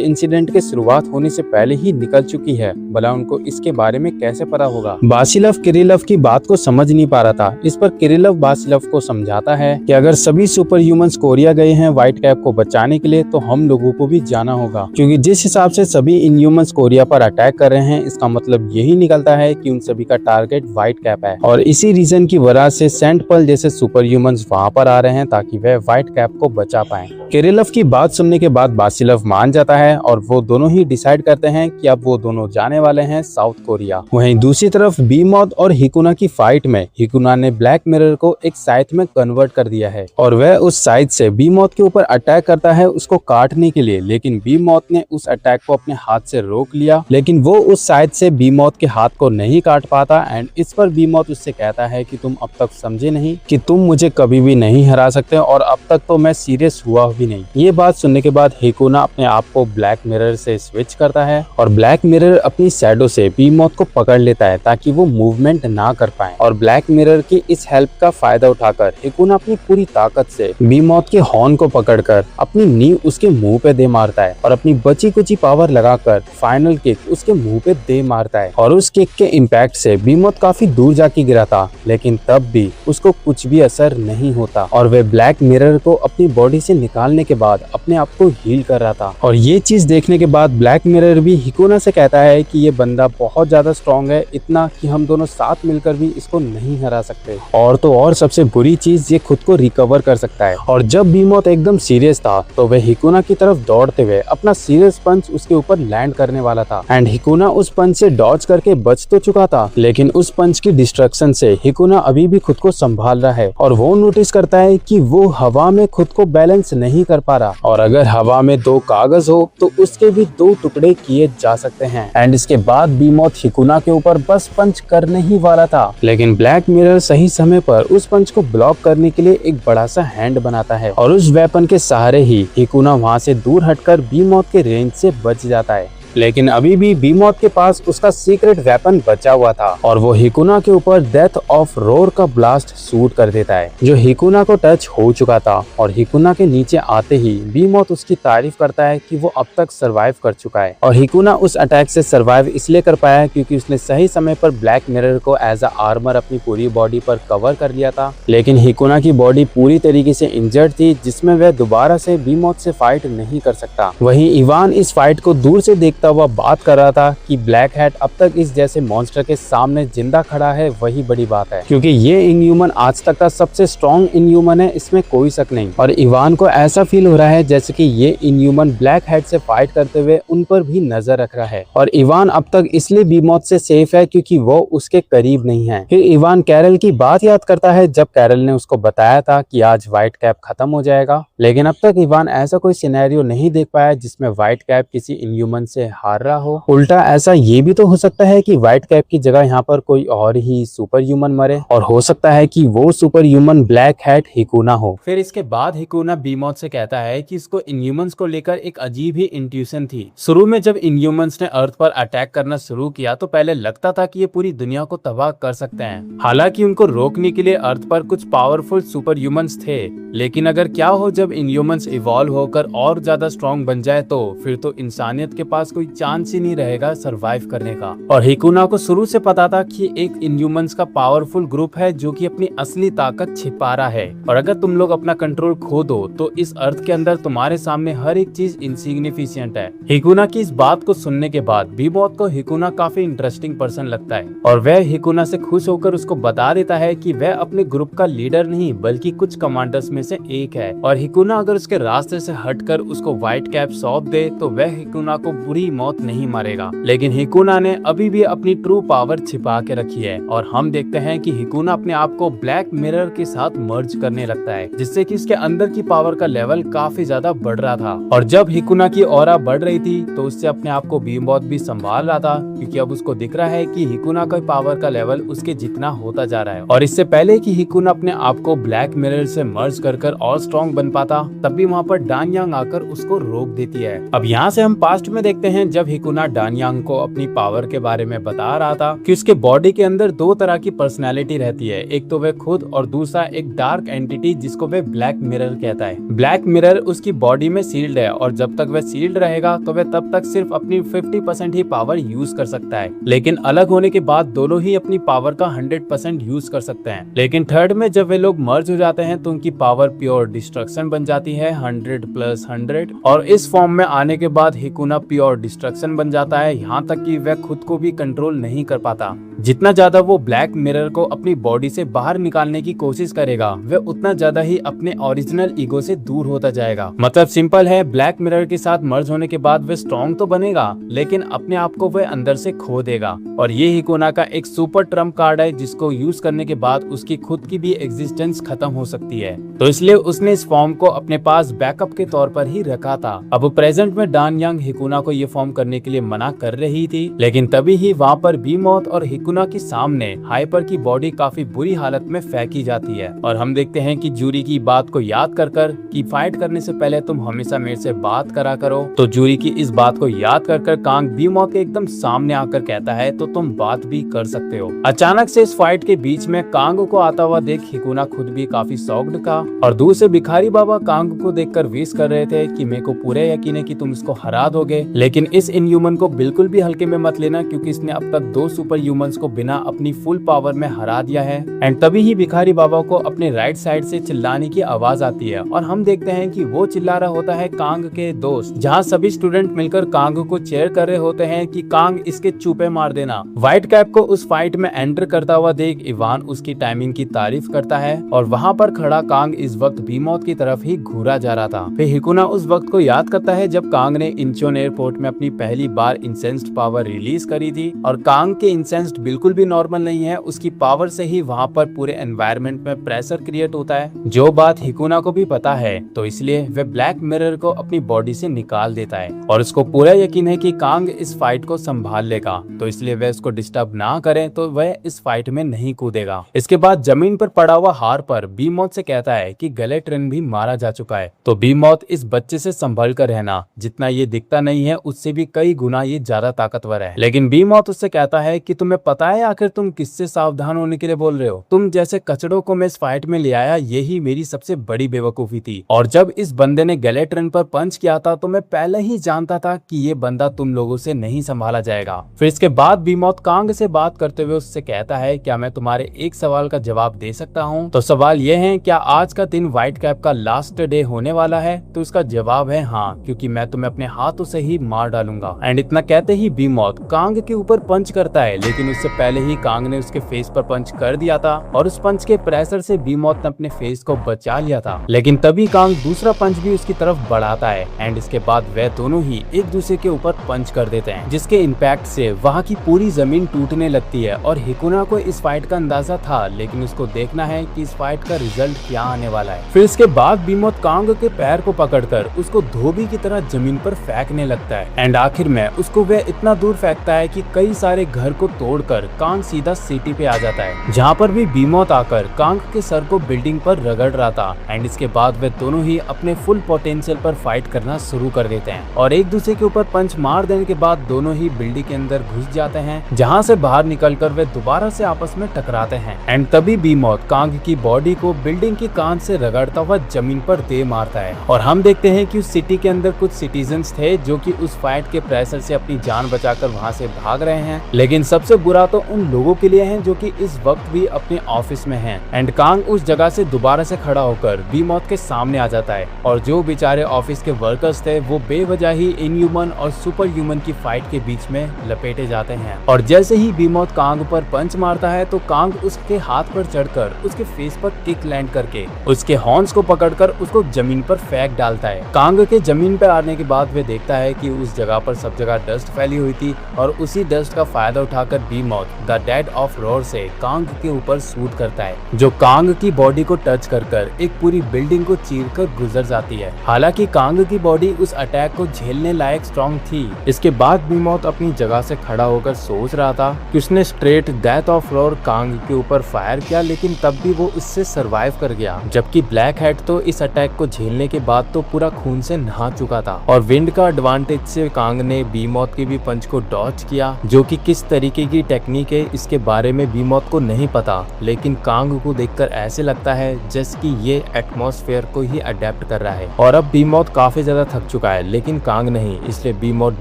इंसिडेंट के शुरुआत होने से पहले ही निकल चुकी है, भला उनको इसके बारे में कैसे पता होगा। बासिलव किरिलव की बात को समझ नहीं पा रहा था। इस पर किरिलव बासिलव को समझाता है कि अगर सभी सुपर ह्यूमंस कोरिया गए हैं व्हाइट कैप को बचाने के लिए तो हम लोगों को भी जाना होगा, क्योंकि जिस हिसाब से सभी इनह्यूमंस कोरिया पर अटैक कर रहे हैं इसका मतलब यही निकलता है कि उन सभी का टारगेट व्हाइट कैप है। और इसी रीजन की वजह से सेंट पल जैसे सुपर ह्यूमंस वहाँ पर आ रहे हैं ताकि वह व्हाइट कैप को बचा पाए। किरिलव की बात सुनने के बाद बासिलव मान जाता है और वो दोनों ही डिसाइड करते हैं कि अब वो दोनों जाने वाले हैं साउथ कोरिया। वहीं दूसरी तरफ बीमॉथ और हिकुना की फाइट में हिकुना ने ब्लैक मिरर को एक साइड में कन्वर्ट कर दिया है और वह उस साइड से बीमॉथ के ऊपर अटैक करता है उसको काटने के लिए, लेकिन बीमॉथ ने उस अटैक को अपने हाथ से रोक लिया, लेकिन वो उस साइड से बीमॉथ के हाथ को नहीं काट पाता। एंड इस पर बीमॉथ उससे कहता है कि तुम अब तक समझे नहीं कि तुम मुझे कभी भी नहीं हरा सकते और अब तक तो मैं सीरियस हुआ भी नहीं। ये बात सुनने के बाद हिकुना अपने आप को ब्लैक मिरर से स्विच करता है और ब्लैक मिरर अपनी शैडो से बीमॉथ को पकड़ लेता है ताकि वो मूवमेंट ना कर पाए। और ब्लैक मिरर की इस हेल्प का फायदा उठाकर हिकुना अपनी पूरी ताकत से बीमॉथ के हॉर्न को पकड़कर अपनी नी उसके मुंह पे दे मारता है और अपनी बची कुची पावर लगाकर फाइनल किक उसके मुंह पे दे मारता है। और उस किक के इम्पैक्ट से बीमॉथ काफी दूर जाके गिरा था, लेकिन तब भी उसको कुछ भी असर नहीं होता और वे ब्लैक मिरर को अपनी बॉडी से निकालने के बाद अपने आप को हील कर रहा था। और ये चीज देखने के बाद ब्लैक मिरर भी हिकुना से कहता है कि ये बंदा बहुत ज्यादा स्ट्रॉन्ग है, इतना कि हम दोनों साथ मिलकर भी इसको नहीं हरा सकते। और तो और सबसे बुरी चीज, ये खुद को रिकवर कर सकता है। और जब बीमॉथ एकदम सीरियस था तो वह हिकुना की तरफ दौड़ते हुए अपना सीरियस पंच उसके ऊपर लैंड करने वाला था एंड हिकुना उस पंच से डॉज करके बच तो चुका था, लेकिन उस पंच की डिस्ट्रक्शन से हिकुना अभी भी खुद को संभाल रहा है और वो नोटिस करता है कि वो हवा में खुद को बैलेंस नहीं कर पा रहा और अगर हवा में 2 कागज हो तो उसके भी 2 टुकड़े किए जा सकते हैं। एंड इसके बाद बीमॉथ हिकुना के ऊपर बस पंच करने ही वाला था, लेकिन ब्लैक मिरर सही समय पर उस पंच को ब्लॉक करने के लिए एक बड़ा सा हैंड बनाता है और उस वेपन के सहारे ही हिकुना वहां से दूर हटकर बीमॉथ के रेंज से बच जाता है। लेकिन अभी भी बीमॉथ के पास उसका सीक्रेट वेपन बचा हुआ था और वो हिकुना के ऊपर डेथ ऑफ रोर का ब्लास्ट शूट कर देता है जो हिकुना को टच हो चुका था। और हिकुना के नीचे आते ही बीमॉथ उसकी तारीफ करता है कि वो अब तक सरवाइव कर चुका है और हिकुना उस अटैक से सरवाइव इसलिए कर पाया है क्योंकि उसने सही समय पर ब्लैक मिरर को एज अ आर्मर अपनी पूरी बॉडी पर कवर कर लिया था। लेकिन हिकुना की बॉडी पूरी तरीके से इंजर्ड थी जिसमें वह दोबारा से बीमॉथ से फाइट नहीं कर सकता। वहीं इवान इस फाइट को दूर से देखता हुआ बात कर रहा था कि ब्लैक हैट अब तक इस जैसे मॉन्स्टर के सामने जिंदा खड़ा है, वही बड़ी बात है क्योंकि ये इनह्यूमन आज तक का सबसे स्ट्रॉन्ग इनह्यूमन है, इसमें कोई शक नहीं। और इवान को ऐसा फील हो रहा है जैसे कि ये इनह्यूमन ब्लैक हैट से फाइट करते हुए उन पर भी नजर रख रहा है और इवान अब तक इसलिए बीमॉथ से सेफ है क्योंकि वो उसके करीब नहीं है। फिर इवान कैरल की बात याद करता है जब कैरल ने उसको बताया था कि आज व्हाइट कैप खत्म हो जाएगा, लेकिन अब तक इवान ऐसा कोई सिनेरियो नहीं देख पाया जिसमें व्हाइट कैप किसी इनह्यूमन से हार रहा हो। उल्टा ऐसा ये भी तो हो सकता है कि व्हाइट कैप की जगह यहाँ पर कोई और ही सुपर ह्यूमन मरे और हो सकता है कि वो सुपर ह्यूमन ब्लैक हैट हिकुना हो। फिर इसके बाद हिकुना बीमॉथ से कहता है कि इसको इनह्यूमंस को लेकर एक अजीब ही इंट्यूशन थी। शुरू में जब इनह्यूमंस ने अर्थ पर अटैक करना शुरू किया तो पहले लगता था कि ये पूरी दुनिया को तबाह कर सकते हैं। हालांकि उनको रोकने के लिए अर्थ पर कुछ पावरफुल सुपर ह्यूमंस थे, लेकिन अगर क्या हो जब इनह्यूमंस इवॉल्व होकर और ज्यादा स्ट्रॉन्ग बन जाए तो फिर तो इंसानियत के पास कोई चांस ही नहीं रहेगा सरवाइव करने का। और हिकुना को शुरू से पता था कि एक इनह्यूमंस का पावरफुल ग्रुप है जो कि अपनी असली ताकत छिपा रहा है और अगर तुम लोग अपना कंट्रोल खो दो तो इस अर्थ के अंदर तुम्हारे सामने हर एक चीज इनसिग्निफिशिएंट है। हिकुना की इस बात को सुनने के बाद बीमॉथ को हिकुना काफी इंटरेस्टिंग पर्सन लगता है और वह हिकुना से खुश होकर उसको बता देता है कि वह अपने ग्रुप का लीडर नहीं बल्कि कुछ कमांडर्स में से एक है और हिकुना अगर उसके रास्ते से हटकर उसको व्हाइट कैप सौंप दे तो वह हिकुना को बुरी मौत नहीं मारेगा। लेकिन हिकुना ने अभी भी अपनी ट्रू पावर छिपा के रखी है और हम देखते हैं कि हिकुना अपने आप को ब्लैक मिरर के साथ मर्ज करने लगता है जिससे कि इसके अंदर की पावर का लेवल काफी ज्यादा बढ़ रहा था। और जब हिकुना की ऑरा बढ़ रही थी तो उससे अपने आप को बीमॉथ भी संभाल रहा था क्योंकि अब उसको दिख रहा है कि हिकुना का पावर का लेवल उसके जितना होता जा रहा है। और इससे पहले कि हिकुना अपने आप को ब्लैक मिरर से मर्ज कर और स्ट्रॉन्ग बन पाता तब भी वहाँ पर डानयांग आकर उसको रोक देती है। अब यहाँ से हम पास्ट में देखते हैं जब हिकुना डानयांग को अपनी पावर के बारे में बता रहा था कि उसके बॉडी के अंदर 2 तरह की पर्सनैलिटी रहती है, एक तो वह खुद और दूसरा एक डार्क एंटिटी जिसको वह ब्लैक मिरर कहता है। ब्लैक मिरर उसकी बॉडी में सील्ड है और जब तक वह सील्ड रहेगा तो वह तब तक सिर्फ अपनी 50% ही पावर यूज कर सकता है, लेकिन अलग होने के बाद दोनों ही अपनी पावर का 100% यूज कर सकते हैं। लेकिन थर्ड में जब वे लोग मर्ज हो जाते हैं तो उनकी पावर प्योर डिस्ट्रक्शन बन जाती है 100+100 और इस फॉर्म में आने के बाद हिकुना प्योर डिस्ट्रक्शन बन जाता है, यहाँ तक कि वह खुद को भी कंट्रोल नहीं कर पाता। जितना ज्यादा वो ब्लैक मिरर को अपनी बॉडी से बाहर निकालने की कोशिश करेगा, वह उतना ज्यादा ही अपने ओरिजिनल ईगो से दूर होता जाएगा। मतलब सिंपल है, ब्लैक मिरर के साथ मर्ज होने के बाद वह स्ट्रॉन्ग तो बनेगा, लेकिन अपने आप को वह अंदर से खो देगा। और ये हिकुना का एक सुपर ट्रम्प कार्ड है, जिसको यूज करने के बाद उसकी खुद की भी एग्जिस्टेंस खत्म हो सकती है। तो इसलिए उसने इस फॉर्म को अपने पास बैकअप के तौर पर ही रखा था। अब प्रेजेंट में डान यांग हिकुना को ये फॉर्म करने के लिए मना कर रही थी, लेकिन तभी ही वहाँ पर बीमॉथ और हिकुना के सामने हाइपर की बॉडी काफी बुरी हालत में फेंकी जाती है। और हम देखते हैं कि जूरी की बात को याद कर कि फाइट करने से पहले तुम हमेशा मेरे से बात करा करो। तो जूरी की इस बात को याद कर कांग बीमॉथ के एकदम सामने आकर कहता है, तो तुम बात भी कर सकते हो। अचानक से इस फाइट के बीच में कांग को आता हुआ देख हिकुना खुद भी काफी शॉक्ड था, और दूर से भिखारी बाबा कांग को देखकर विश कर रहे थे कि मेरे को पूरा यकीन है कि तुम इसको हरा दोगे, लेकिन इस इनह्यूमन को बिल्कुल भी हल्के में मत लेना, क्योंकि इसने अब तक 2 सुपर ह्यूमंस को बिना अपनी फुल पावर में हरा दिया है। एंड तभी ही भिखारी बाबा को अपने राइट साइड से चिल्लाने की आवाज आती है, और हम देखते हैं कि वो चिल्ला रहा होता है कांग के दोस्त, जहाँ सभी स्टूडेंट मिलकर कांग को चेयर कर रहे होते हैं कि कांग इसके चूपे मार देना। व्हाइट कैप को उस फाइट में एंटर करता हुआ देख इवान उसकी टाइमिंग की तारीफ करता है, और वहाँ पर खड़ा कांग इस वक्त बीमॉथ की तरफ ही घूरा जा रहा था। फिर हिकुना उस वक्त को याद करता है जब कांग ने इंचोन एयरपोर्ट में अपनी पहली बार इंसेंस्ड पावर रिलीज करी थी, और कांग के इंसेंस्ड बिल्कुल भी नॉर्मल नहीं है, उसकी पावर से ही वहाँ पर पूरे एनवायरनमेंट में प्रेशर क्रिएट होता है, जो बात हिकुना को भी पता है। तो इसलिए वह ब्लैक मिरर को अपनी बॉडी से निकाल देता है, और उसको पूरा यकीन है कि कांग इस फाइट को संभाल लेगा, तो इसलिए वह उसको डिस्टर्ब ना करे, तो वह इस फाइट में नहीं कूदेगा। इसके बाद जमीन पर पड़ा हुआ हार पर बीमॉथ से कहता है कि गैलेट्रन भी मारा जा चुका है, तो बीमॉथ इस बच्चे से संभल कर रहना, जितना ये दिखता नहीं है उससे भी कई गुना ये ज्यादा ताकतवर है। लेकिन बीमॉथ उससे कहता है कि तुम्हें पता है आखिर तुम किससे सावधान होने के लिए बोल रहे हो? तुम जैसे कचड़ों को मैं इस फाइट में ले आया, यही मेरी सबसे बड़ी बेवकूफी थी, और जब इस बंदे ने गैलेट्रन पर पंच किया था तो मैं पहले ही जानता था कि ये बंदा तुम लोगों से नहीं संभाला जाएगा। फिर इसके बाद बीमॉथ कांग से बात करते हुए उससे कहता है, क्या मैं तुम्हारे एक सवाल का जवाब दे सकता हूँ? तो सवाल ये है, क्या आज का दिन व्हाइट कैप का लास्ट डे होने वाला है? तो उसका जवाब है हाँ, क्योंकि मैं तुम्हें अपने हाथों से ही मार डालूंगा। एंड इतना कहते ही बीमॉथ कांग के ऊपर पंच करता है, लेकिन उससे पहले ही कांग ने उसके फेस पर पंच कर दिया था, और उस पंच के प्रेशर से बीमॉथ ने अपने फेस को बचा लिया था। लेकिन तभी कांग दूसरा पंच भी उसकी तरफ बढ़ाता है, एंड इसके बाद वह दोनों ही एक दूसरे के ऊपर पंच कर देते हैं, जिसके इम्पैक्ट से वहाँ की पूरी जमीन टूटने लगती है। और हिकुना को इस फाइट का अंदाजा था, लेकिन उसको देखना है कि इस फाइट का रिजल्ट क्या आने वाला है। फिर इसके बाद बीमॉथ कांग के पैर को पकड़कर उसको धोबी की तरह जमीन पर फेंकने लगता है, एंड आखिर में उसको वह इतना दूर फेंकता है कि कई सारे घर को तोड़कर कांग सीधा सिटी पे आ जाता है, जहाँ पर भी बीमॉथ आकर कांग के सर को बिल्डिंग पर रगड़ रहा था। एंड इसके बाद वे दोनों ही अपने फुल पोटेंशियल पर फाइट करना शुरू कर देते हैं, और एक दूसरे के ऊपर पंच मार देने के बाद दोनों ही बिल्डिंग के अंदर घुस जाते हैं, जहाँ से बाहर निकलकर वे दोबारा से आपस में टकराते हैं। एंड तभी बीमॉथ कांग की बॉडी को बिल्डिंग की कांच से रगड़ता हुआ जमीन पर दे मारता है, और हम देखते हैं कि उस सिटी के अंदर कुछ सिटीजन्स थे जो कि उस फाइट के प्रेशर से अपनी जान बचाकर वहां से भाग रहे हैं। लेकिन सबसे बुरा तो उन लोगों के लिए है जो कि इस वक्त भी अपने ऑफिस में हैं। एंड कांग उस जगह से दोबारा से खड़ा होकर बीमॉथ के सामने आ जाता है, और जो बेचारे ऑफिस के वर्कर्स थे वो बेवजह ही इनह्यूमन और सुपर ह्यूमन की फाइट के बीच में लपेटे जाते हैं। और जैसे ही बीमॉथ कांग पर पंच मारता है तो कांग उसके हाथ पर चढ़कर उसके फेस पर किक लैंड करके उसके हॉर्न्स को पकड़कर उसको जमीन पर फेंक डालता है। कांग के जमीन पर आने के बाद वे देखता है कि उस जगह पर सब जगह डस्ट फैली हुई थी, और उसी डस्ट का फायदा उठाकर बीमॉथ द डेड ऑफ रोर से कांग के ऊपर शूट करता है, जो कांग की बॉडी को टच कर एक पूरी बिल्डिंग को चीरकर गुजर जाती है। हालांकि कांग की बॉडी उस अटैक को झेलने लायक स्ट्रॉन्ग थी। इसके बाद बीमॉथ अपनी जगह से खड़ा होकर सोच रहा था कि उसने स्ट्रेट डेथ ऑफ रोर कांग के ऊपर फायर किया, लेकिन तब भी वो इससे सरवाइव कर गया, जबकि ब्लैक हेड तो इस अटैक को झेलने के बाद तो पूरा खून से नहा चुका था। और विंड का एडवांटेज से कांग ने बीमॉथ के भी पंच को डॉज किया, जो कि किस तरीके की टेक्निक है इसके बारे में बीमॉथ को नहीं पता, लेकिन कांग को देखकर ऐसे लगता है जैसे कि ये एटमॉस्फेयर को ही अडेप्ट कर रहा है। और अब बीमॉथ काफी ज्यादा थक चुका है, लेकिन कांग नहीं, इसलिए बीमॉथ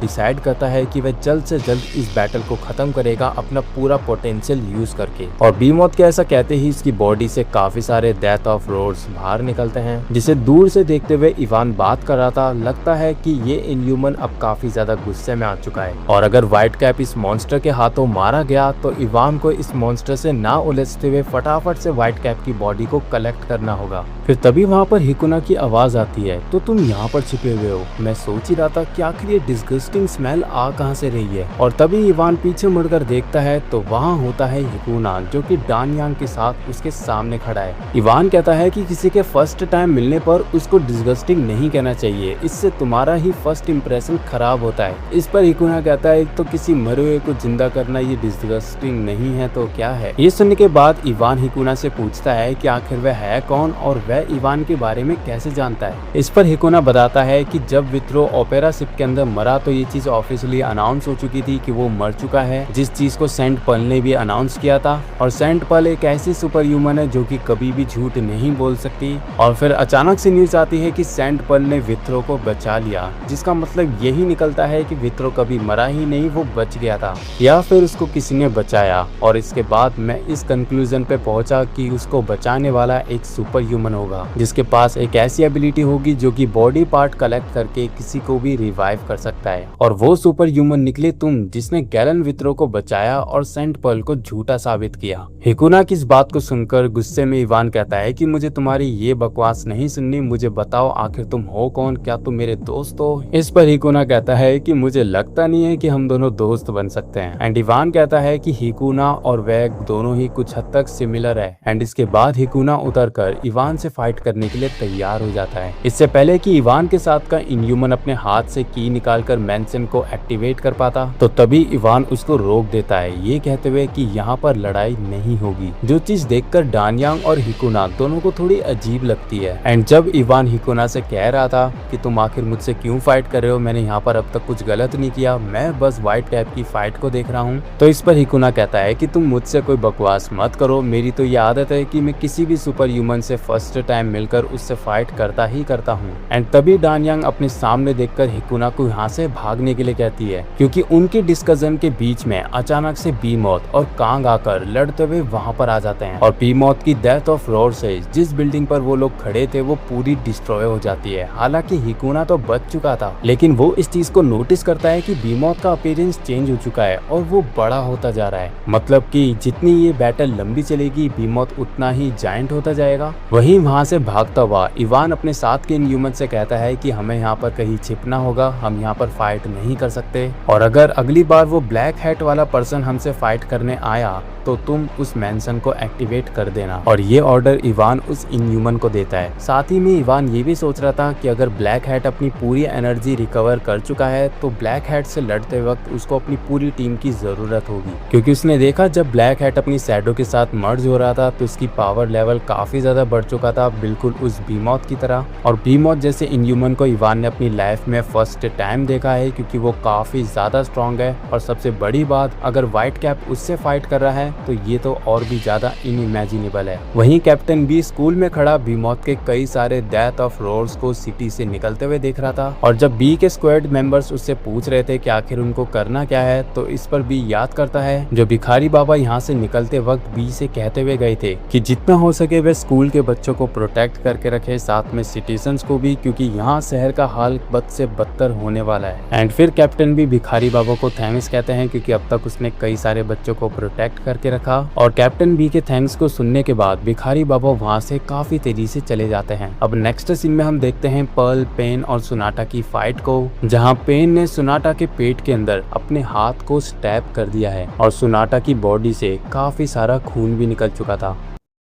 डिसाइड करता है कि वह जल्द से जल्द इस बैटल को खत्म करेगा अपना पूरा पोटेंशियल यूज करके। और बीमॉथ के ऐसा कहते ही इसकी बॉडी से काफी सारे डेथ ऑफ रोर्स बाहर निकलते हैं, जिसे दूर से देखते हुए इवान बात कर रहा था। लगता है कि ये इनह्यूमन अब काफी काफी ज्यादा गुस्से में आ चुका है और अगर व्हाइट कैप इस मॉन्स्टर के हाथों मारा गया तो इवान को इस मॉन्स्टर से ना उलझते हुए फटाफट से व्हाइट कैप की बॉडी को कलेक्ट करना होगा। फिर तभी वहाँ पर हिकुना की आवाज आती है, तो तुम यहाँ पर छिपे हुए हो। मैं सोच ही रहा था कि आखिर ये डिस्गस्टिंग स्मेल आ कहाँ से रही है। और तभी इवान पीछे मुड़कर देखता है तो वहाँ होता है हिकुना, जो कि डानयांग के साथ उसके सामने खड़ा है। इवान कहता है कि किसी के फर्स्ट टाइम मिलने पर उसको डिस्गस्टिंग नहीं कहना चाहिए, इससे तुम्हारा ही फर्स्ट इंप्रेशन खराब होता है। इस पर हिकुना कहता है तो किसी मरे हुए को जिंदा करना ये डिस्गस्टिंग नहीं है तो क्या है। ये सुनने के बाद इवान हिकुना से पूछता है कि आखिर वह है कौन और वह इवान के बारे में कैसे जानता है। इस पर हिकुना बताता है कि जब वित्रो ओपेरा शिप के अंदर मरा तो ये चीज ऑफिशियली अनाउंस हो चुकी थी कि वो मर चुका है, जिस चीज को सेंट पर्ल ने भी अनाउंस किया था। और सेंट पर्ल एक ऐसी सुपर ह्यूमन है जो कि कभी भी झूठ नहीं बोल सकती। और फिर अचानक से न्यूज आती है कि सेंट पर्ल ने वित्रो को बचा लिया, जिसका मतलब यही निकलता है कि वित्रो कभी मरा ही नहीं, वो बच गया था या फिर उसको किसी ने बचाया। और इसके बाद मैं इस कंक्लूजन पे पहुंचा कि उसको बचाने वाला एक सुपर ह्यूमन होगा, जिसके पास एक ऐसी एबिलिटी होगी जो कि बॉडी पार्ट कलेक्ट करके किसी को भी रिवाइव कर सकता है। और वो सुपर ह्यूमन निकले तुम, जिसने गैलन वित्रो को बचाया और सेंट पर्ल को झूठा साबित किया। हिकुना की इस बात को सुनकर गुस्से में इवान कहता है कि मुझे तुम्हारी ये बकवास नहीं सुननी, मुझे बताओ आखिर तुम हो कौन, क्या तुम मेरे दोस्त हो। इस पर हिकुना कहता है कि मुझे लगता नहीं है कि हम दोनों दोस्त बन सकते हैं। एंड इवान कहता है कि हिकुना और वह दोनों ही कुछ हद तक सिमिलर है। एंड इसके बाद हिकुना उतरकर इवान से फाइट करने के लिए तैयार हो जाता है। इससे पहले कि इवान के साथ का इनह्यूमन अपने हाथ से की निकालकर मैंसन को एक्टिवेट कर पाता तो तभी इवान उसको रोक देता है, ये कहते हुए कि यहाँ पर लड़ाई नहीं होगी। जो चीज देखकर डानयांग और हिकुना दोनों को थोड़ी अजीब लगती है। एंड जब इवान हिकुना से कह रहा था कि तुम आखिर मुझसे क्यों फाइट कर रहे हो, मैंने यहाँ पर अब तक कुछ गलत नहीं किया, मैं बस व्हाइट कैप की फाइट को देख रहा हूँ। तो इस पर हिकुना कहता है कि तुम मुझसे कोई बकवास मत करो, मेरी तो ये आदत है कि मैं किसी भी सुपर ह्यूमन से फर्स्ट टाइम मिलकर उससे फाइट करता ही करता हूँ। एंड तभी डानयांग अपने सामने देखकर हिकुना को यहाँ से भागने के लिए कहती है, क्योंकि उनके डिस्कशन के बीच में अचानक से बीमॉथ और कांग आकर लड़ते हुए वहाँ पर आ जाते हैं। और बीमॉथ की डेथ ऑफ रोर से जिस बिल्डिंग पर वो लोग खड़े थे वो पूरी डिस्ट्रॉय हो जाती है। हालांकि हिकुना तो बच चुका था, लेकिन वो इस चीज को नोटिस करता है कि बीमॉथ का अपीयरेंस चेंज हो चुका है और वो बड़ा होता जा रहा है। मतलब कि जितनी ये बैटल लंबी चलेगी बीमॉथ उतना ही जायंट होता जाएगा। वहीं वहां से भागता हुआ इवान अपने साथ के इनह्यूमन से कहता है कि हमें यहाँ पर कहीं छिपना होगा, हम यहाँ पर फाइट नहीं कर सकते, और अगर अगली बार वो ब्लैक हैट वाला पर्सन हमसे फाइट करने आया तो तुम उस मैंसन को एक्टिवेट कर देना। और ये ऑर्डर इवान उस इनह्यूमन को देता है। साथ ही में इवान ये भी सोच रहा था कि अगर ब्लैक हैट अपनी पूरी एनर्जी रिकवर कर चुका है तो ब्लैक हैट से लड़ते वक्त उसको अपनी पूरी टीम की जरूरत होगी, क्योंकि उसने देखा जब ब्लैक हैट अपनी शैडो के साथ मर्ज हो रहा था तो उसकी पावर लेवल काफी ज्यादा बढ़ चुका था, बिल्कुल उस बीमॉथ की तरह। और बीमॉथ जैसे इनह्यूमन को इवान ने अपनी लाइफ में फर्स्ट टाइम देखा है, क्योंकि वो काफी ज्यादा स्ट्रॉन्ग है। और सबसे बड़ी बात, अगर व्हाइट कैप उससे फाइट कर रहा है तो ये तो और भी ज्यादा इनइमेजिनेबल है। वहीं कैप्टन बी स्कूल में खड़ा बीमॉथ के कई सारे डेथ ऑफ रोर्स को सिटी से निकलते हुए देख रहा था। और जब बी के स्क्वाड मेंबर्स उससे पूछ रहे थे कि आखिर उनको करना क्या है, तो इस पर बी याद करता है जो भिखारी बाबा यहाँ से निकलते वक्त बी से कहते हुए गए थे कि जितना हो सके वे स्कूल के बच्चों को प्रोटेक्ट करके रखे, साथ में सिटीजन्स को भी, क्योंकि यहाँ शहर का हाल बद से बदतर होने वाला है। एंड फिर कैप्टन भी भिखारी बाबा को थैंक्स कहते हैं, क्योंकि अब तक उसने कई सारे बच्चों को प्रोटेक्ट करके रखा। और कैप्टन बी के थैंक्स को सुनने के बाद भिखारी बाबा वहाँ से काफी तेजी से चले जाते हैं। अब नेक्स्ट सीन में हम देखते हैं पर्ल, पेन और सोनाटा की फाइट को, जहाँ पेन ने सोनाटा के पेट के अंदर अपने हाथ को स्टैब कर दिया है और सोनाटा की बॉडी से काफी सारा खून भी निकल चुका था।